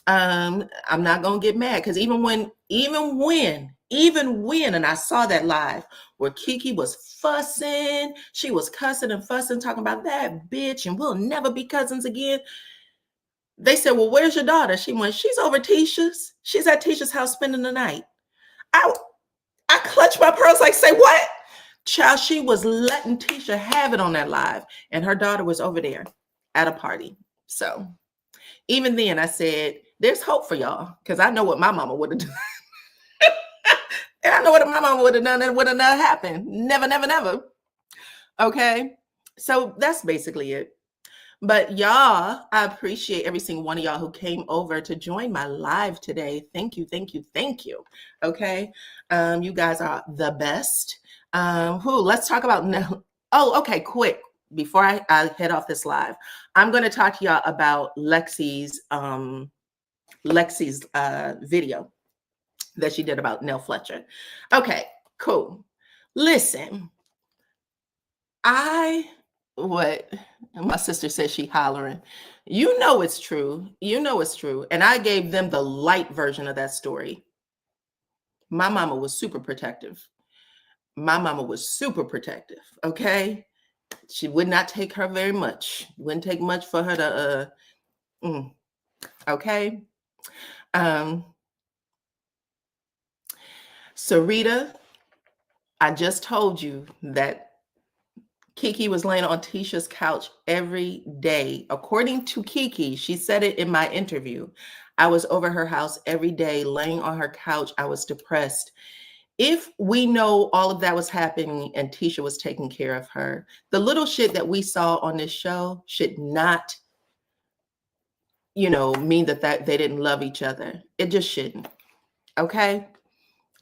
I'm not gonna get mad, because even when, and I saw that live where Kiki was fussing, she was cussing and fussing, talking about that bitch, and we'll never be cousins again. They said, well, where's your daughter? She went, she's over Tisha's. She's at Tisha's house spending the night. I clutched my pearls like, say what? Child, she was letting Tisha have it on that live, and her daughter was over there at a party. So even then I said, there's hope for y'all, because I know what my mama would have done. And I know what my mama would have done, and would have not happened. Never, never, never. Okay. So that's basically it. But y'all, I appreciate every single one of y'all who came over to join my live today. Thank you, thank you, thank you. Okay. You guys are the best. Let's talk about now. Oh, okay, quick. Before I head off this live, I'm going to talk to y'all about Lexi's video that she did about Nell Fletcher. Okay, cool. Listen, my sister says she hollering. You know it's true. You know it's true. And I gave them the light version of that story. My mama was super protective. Okay? She would not take her very much. Wouldn't take much for her to, okay? Sarita, I just told you that Kiki was laying on Tisha's couch every day. According to Kiki, she said it in my interview. I was over her house every day, laying on her couch. I was depressed. If we know all of that was happening and Tisha was taking care of her, the little shit that we saw on this show should not, mean that they didn't love each other. It just shouldn't. Okay?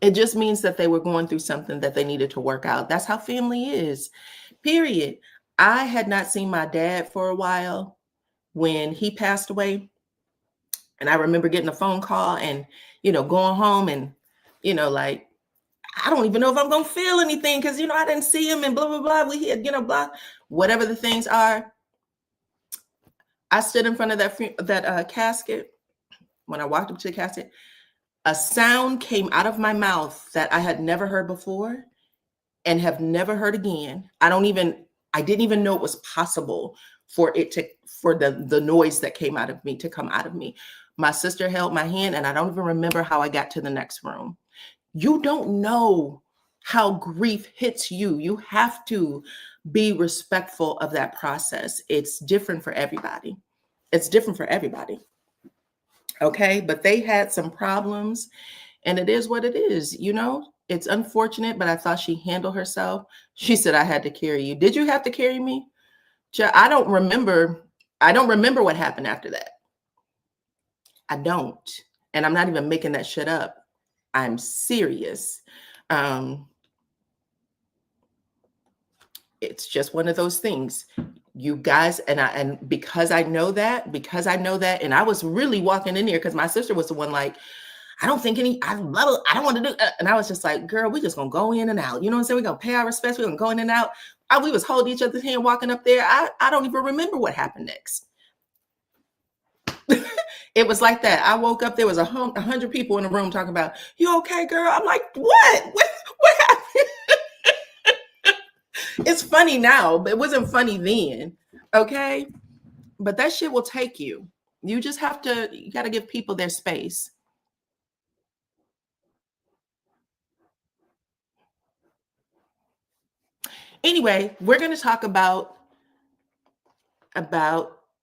It just means that they were going through something that they needed to work out. That's how family is. Period. I had not seen my dad for a while when he passed away. And I remember getting a phone call and, going home and, like, I don't even know if I'm going to feel anything because, I didn't see him and blah, blah, blah. We had, blah, whatever the things are. I stood in front of that casket. When I walked up to the casket, a sound came out of my mouth that I had never heard before and have never heard again. I didn't even know it was possible for the noise that came out of me to come out of me. My sister held my hand, and I don't even remember how I got to the next room. You don't know how grief hits you. You have to be respectful of that process. It's different for everybody. It's different for everybody. Okay. But they had some problems, and it is what it is. It's unfortunate, but I thought she handled herself. She said, I had to carry you. Did you have to carry me? I don't remember. I don't remember what happened after that. I don't. And I'm not even making that shit up. I'm serious. It's just one of those things. You guys, and because I know that, and I was really walking in here because my sister was the one like, I don't want to do, and I was just like, girl, we just gonna go in and out. You know what I'm saying? We're gonna pay our respects. We're gonna go in and out. We was holding each other's hand walking up there. I don't even remember what happened next. It was like that. I woke up, there was 100 people in the room talking about, you okay, girl? I'm like, what happened? It's funny now, but it wasn't funny then. Okay. But that shit will take you. You just got to give people their space. Anyway, we're going to talk about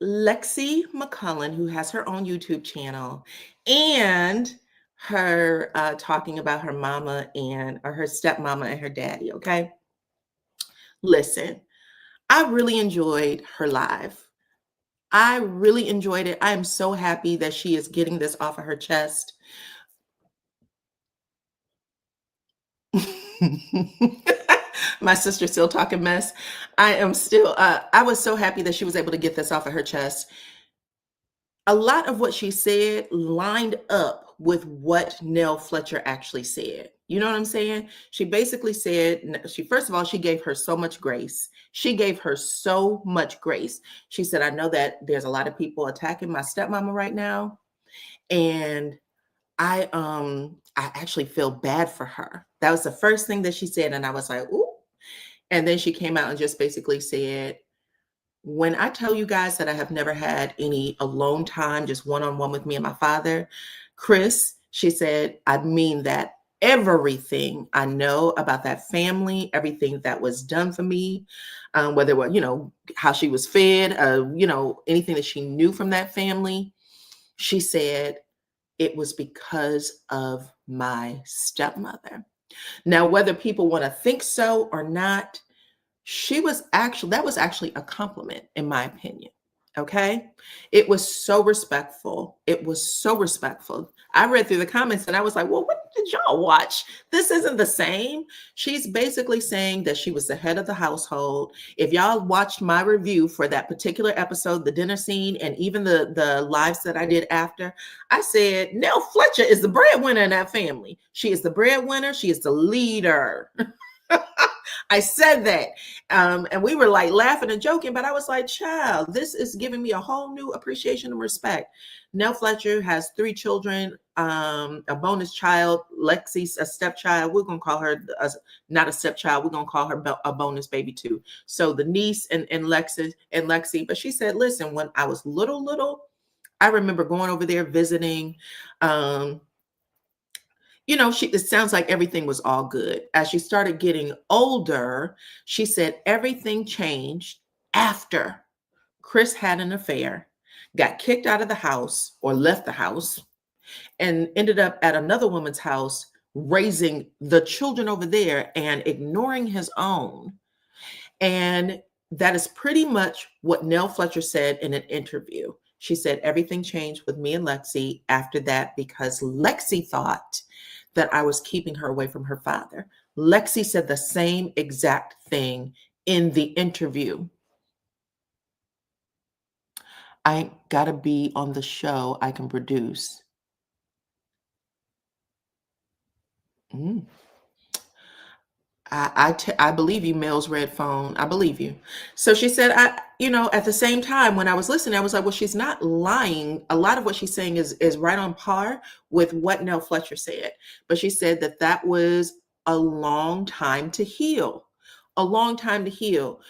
Lexi McCullen, who has her own YouTube channel, and her talking about her mama or her stepmama and her daddy. Okay. Listen, I really enjoyed her live. I really enjoyed it. I am so happy that she is getting this off of her chest. My sister's still talking mess. I was so happy that she was able to get this off of her chest. A lot of what she said lined up with what Nell Fletcher actually said. You know what I'm saying? She basically said, first of all, she gave her so much grace. She gave her so much grace. She said, I know that there's a lot of people attacking my stepmama right now. And I actually feel bad for her. That was the first thing that she said. And I was like, ooh. And then she came out and just basically said, when I tell you guys that I have never had any alone time, just one-on-one with me and my father, Chris, she said, I mean that. Everything I know about that family, everything that was done for me, whether it was, how she was fed, anything that she knew from that family, she said it was because of my stepmother. Now, whether people want to think so or not, that was actually a compliment, in my opinion. Okay. It was so respectful. It was so respectful. I read through the comments and I was like, well, what did y'all watch? This isn't the same. She's basically saying that she was the head of the household. If y'all watched my review for that particular episode, the dinner scene, and even the lives that I did after, I said, Nell Fletcher is the breadwinner in that family. She is the breadwinner. She is the leader. I said that. And we were like laughing and joking, but I was like, child, this is giving me a whole new appreciation and respect. Nell Fletcher has 3 children, a bonus child. Lexi's a stepchild. We're going to call her not a stepchild. We're going to call her a bonus baby too. So the niece and Lexi. But she said, listen, when I was little, I remember going over there visiting. It sounds like everything was all good. As she started getting older, she said everything changed after Chris had an affair, got kicked out of the house or left the house, and ended up at another woman's house, raising the children over there and ignoring his own. And that is pretty much what Nell Fletcher said in an interview. She said everything changed with me and Lexi after that because Lexi thought that I was keeping her away from her father. Lexi said the same exact thing in the interview. I gotta be on the show I can produce. I believe you, Mel's red phone. I believe you. So she said, at the same time, when I was listening, I was like, well, she's not lying. A lot of what she's saying is right on par with what Nell Fletcher said. But she said that was a long time to heal. A long time to heal.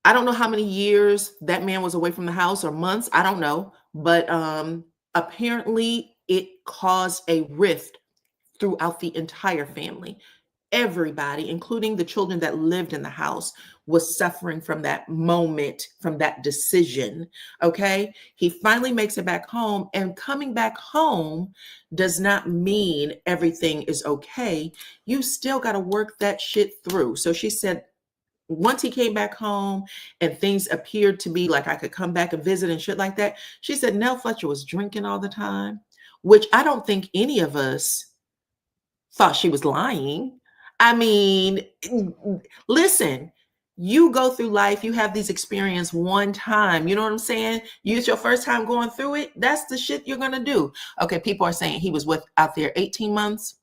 I don't know how many years that man was away from the house or months. I don't know. But apparently it caused a rift throughout the entire family. Everybody, including the children that lived in the house, was suffering from that moment, from that decision. Okay. He finally makes it back home, and coming back home does not mean everything is okay. You still got to work that shit through. So she said, once he came back home and things appeared to be like I could come back and visit and shit like that, she said Nell Fletcher was drinking all the time, which I don't think any of us thought she was lying. I mean, listen, you go through life, you have these experiences one time. You know what I'm saying? It's your first time going through it. That's the shit you're going to do. Okay, people are saying he was with out there 18 months.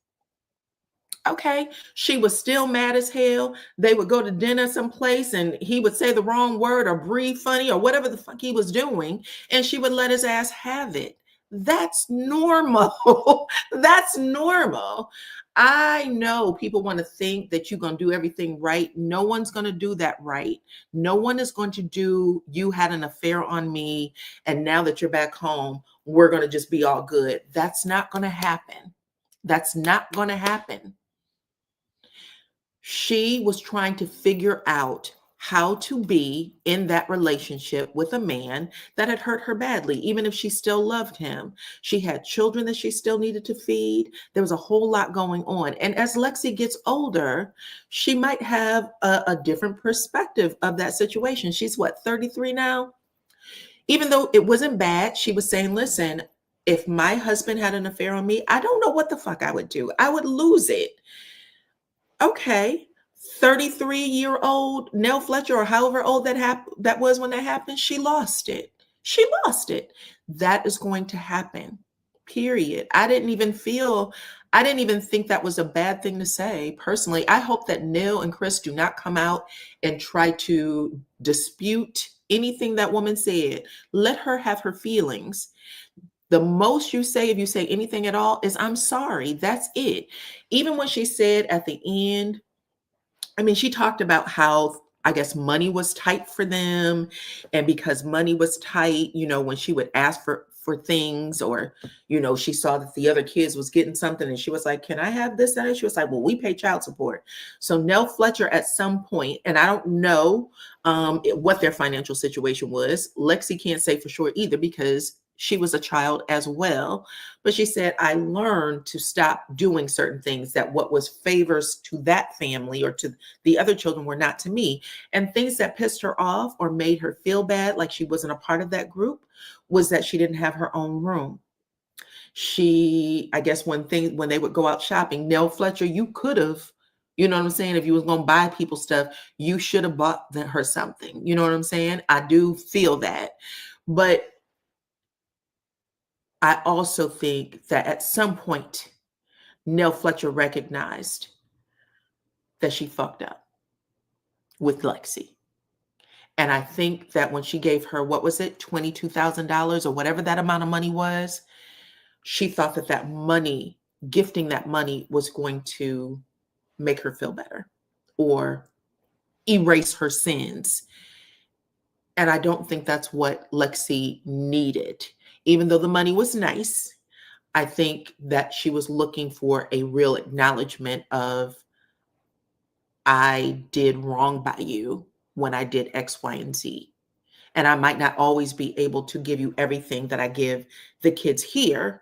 Okay, she was still mad as hell. They would go to dinner someplace and he would say the wrong word or breathe funny or whatever the fuck he was doing, and she would let his ass have it. That's normal. That's normal. I know people want to think that you're going to do everything right. No one's going to do that right. No one is going to do, you had an affair on me, and now that you're back home, we're going to just be all good. That's not going to happen. That's not going to happen. She was trying to figure out how to be in that relationship with a man that had hurt her badly, even if she still loved him. She had children that she still needed to feed. There was a whole lot going on. And as Lexi gets older, she might have a different perspective of that situation. She's what, 33 now? Even though it wasn't bad, she was saying, listen, if my husband had an affair on me, I don't know what the fuck I would do. I would lose it. Okay, 33-year-old Nell Fletcher, or however old that was when that happened, she lost it. She lost it. That is going to happen. Period. I didn't even think that was a bad thing to say. Personally, I hope that Nell and Chris do not come out and try to dispute anything that woman said. Let her have her feelings. The most you say, if you say anything at all, is I'm sorry. That's it. Even when she said at the end, I mean, she talked about how, I guess, money was tight for them. And because money was tight, when she would ask for things, or, she saw that the other kids was getting something and she was like, can I have this? And she was like, well, we pay child support. So Nell Fletcher at some point, and I don't know what their financial situation was. Lexi can't say for sure either, because she was a child as well. But she said, I learned to stop doing certain things that what was favors to that family or to the other children were not to me. And things that pissed her off or made her feel bad, like she wasn't a part of that group, was that she didn't have her own room. I guess when they would go out shopping, Nell Fletcher, you could have, you know what I'm saying? If you was going to buy people stuff, you should have bought her something. You know what I'm saying? I do feel that. But I also think that at some point, Nell Fletcher recognized that she fucked up with Lexi. And I think that when she gave her, what was it, $22,000 or whatever that amount of money was, she thought that money, gifting that money, was going to make her feel better or erase her sins. And I don't think that's what Lexi needed. Even though the money was nice, I think that she was looking for a real acknowledgement of, I did wrong by you when I did X, Y, and Z. And I might not always be able to give you everything that I give the kids here.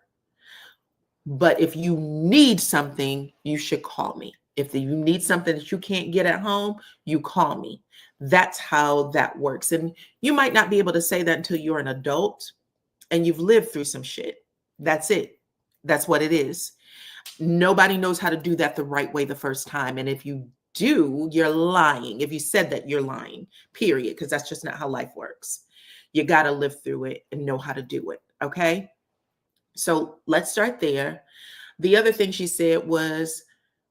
But if you need something, you should call me. If you need something that you can't get at home, you call me. That's how that works. And you might not be able to say that until you're an adult and you've lived through some shit. That's it. That's what it is. Nobody knows how to do that the right way the first time. And if you do, you're lying. If you said that, you're lying, period, because that's just not how life works. You got to live through it and know how to do it. Okay. So let's start there. The other thing she said was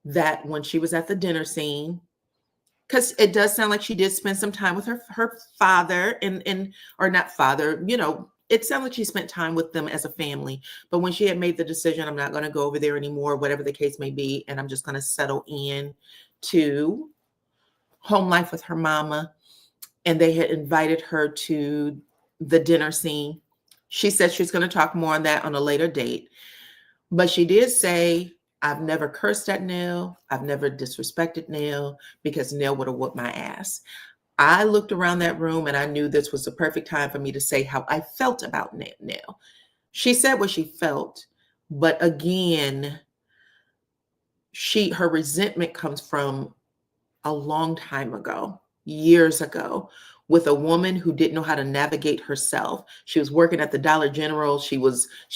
that when she was at the dinner scene, because it does sound like she did spend some time with her father or not father, it sounded like she spent time with them as a family. But when she had made the decision, I'm not going to go over there anymore, whatever the case may be, and I'm just going to settle in to home life with her mama, and they had invited her to the dinner scene. She said she's going to talk more on that on a later date. But she did say I've never cursed at Nell. I've never disrespected Nell because Nell would have whooped my ass. I looked around that room and I knew this was the perfect time for me to say how I felt about Nell. She said what she felt, but again, her resentment comes from a long time ago, years ago, with a woman who didn't know how to navigate herself. She was working at the Dollar General. She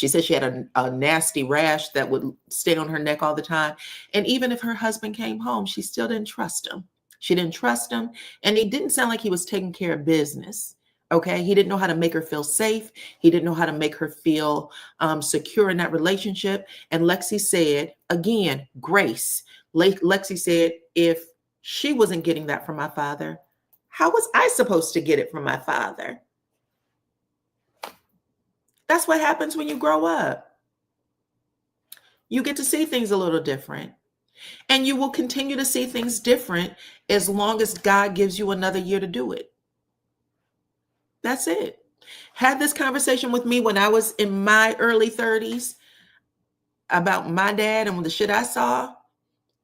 said she had a nasty rash that would stay on her neck all the time. And even if her husband came home, she still didn't trust him. She didn't trust him. And he didn't sound like he was taking care of business. Okay. He didn't know how to make her feel safe. He didn't know how to make her feel secure in that relationship. And Lexi said, again, grace. Lexi said, if she wasn't getting that from my father, how was I supposed to get it from my father? That's what happens when you grow up. You get to see things a little different. And you will continue to see things different as long as God gives you another year to do it. That's it. Had this conversation with me when I was in my early 30s about my dad and the shit I saw,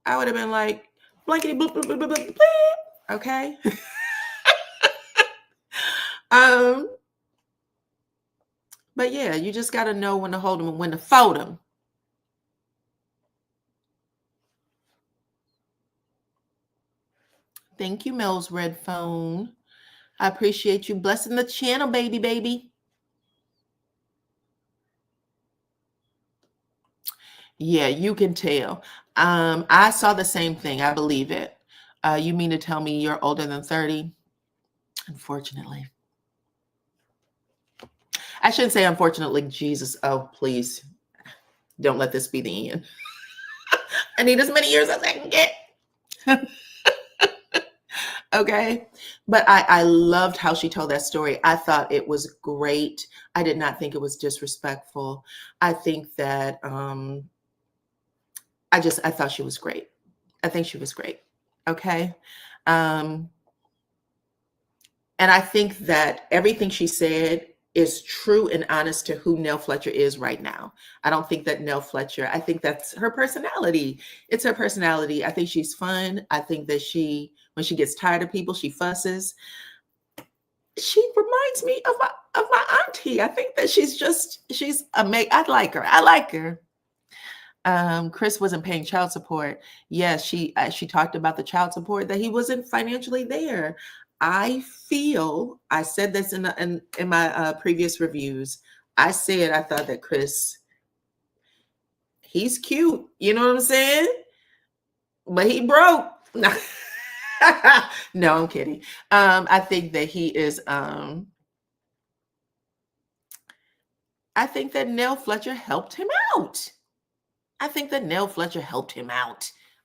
I would have been like, blankety bloop, bloop, bloop, bloop, bloop, bloop. Okay. But yeah, you just got to know when to hold them and when to fold them. Thank you, Mel's red phone. I appreciate you blessing the channel, baby. Yeah, you can tell. I saw the same thing. I believe it. You mean to tell me you're older than 30? Unfortunately. I shouldn't say unfortunately, Jesus. Oh, please. Don't let this be the end. I need as many years as I can get. Okay. But I loved how she told that story. I thought it was great. I did not think it was disrespectful. I think that I thought she was great. I think she was great. Okay. And I think that everything she said is true and honest to who Nell Fletcher is right now. I don't think that Nell Fletcher, I think that's her personality. It's her personality. I think she's fun. I think that when she gets tired of people, she fusses. She reminds me of my auntie. I think that she's amazing. I like her. Chris wasn't paying child support. Yes, she talked about the child support, that he wasn't financially there. I said this in my previous reviews. I said I thought that Chris, he's cute. You know what I'm saying? But he broke. No, I'm kidding. I think that he is. I think that Nell Fletcher helped him out.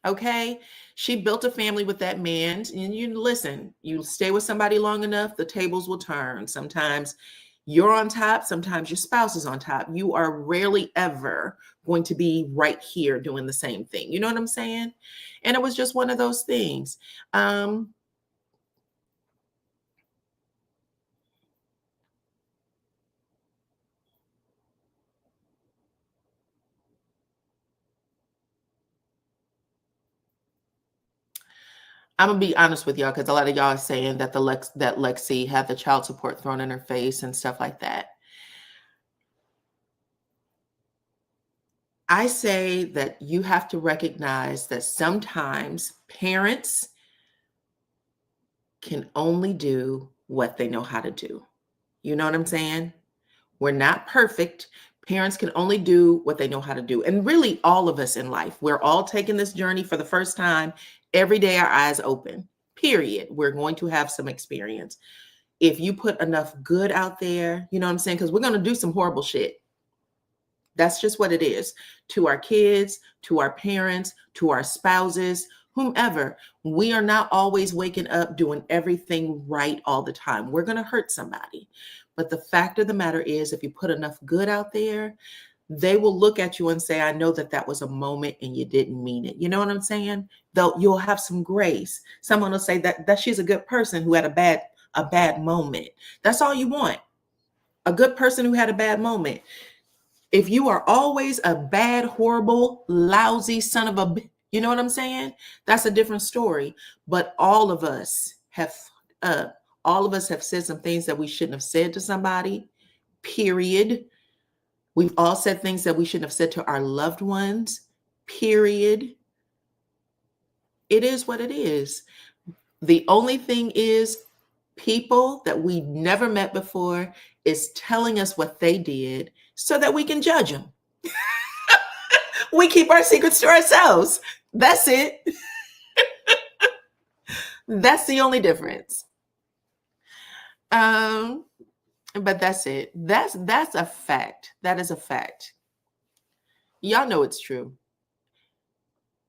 Okay. She built a family with that man. And you stay with somebody long enough, the tables will turn. Sometimes you're on top. Sometimes your spouse is on top. You are rarely ever going to be right here doing the same thing. You know what I'm saying? And it was just one of those things. I'm gonna be honest with y'all, because a lot of y'all are saying that that Lexi had the child support thrown in her face and stuff like that. I say that you have to recognize that sometimes parents can only do what they know how to do. You know what I'm saying? We're not perfect. Parents can only do what they know how to do. And really, all of us in life, we're all taking this journey for the first time. Every day, our eyes open, period. We're going to have some experience. If you put enough good out there, you know what I'm saying? Because we're going to do some horrible shit. That's just what it is. To our kids, to our parents, to our spouses, whomever. We are not always waking up doing everything right all the time. We're going to hurt somebody. But the fact of the matter is, if you put enough good out there, they will look at you and say, I know that was a moment and you didn't mean it. You know what I'm saying? Though you'll have some grace. Someone will say that she's a good person who had a bad moment. That's all you want. A good person who had a bad moment. If you are always a bad, horrible, lousy son of a, you know what I'm saying? That's a different story. But all of us have, all of us have said some things that we shouldn't have said to somebody, period. We've all said things that we shouldn't have said to our loved ones, period. It is what it is. The only thing is, people that we never met before is telling us what they did so that we can judge them. We keep our secrets to ourselves. That's it. That's the only difference. But that's it. That's a fact. That is a fact. Y'all know it's true.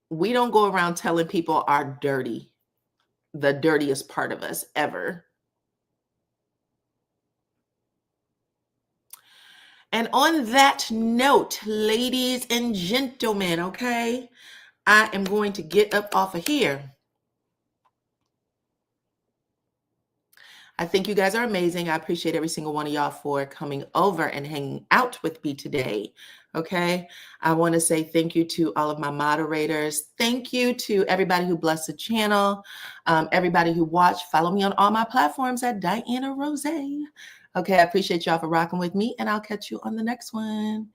We don't go around telling people our dirty, the dirtiest part of us ever. And on that note, ladies and gentlemen, okay, I am going to get up off of here. I think you guys are amazing. I appreciate every single one of y'all for coming over and hanging out with me today. Okay. I want to say thank you to all of my moderators. Thank you to everybody who blessed the channel. Everybody who watched. Follow me on all my platforms at DYANAROZAY. Okay. I appreciate y'all for rocking with me, and I'll catch you on the next one.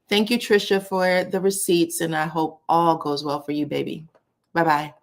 Thank you, Trisha, for the receipts, and I hope all goes well for you, baby. Bye-bye.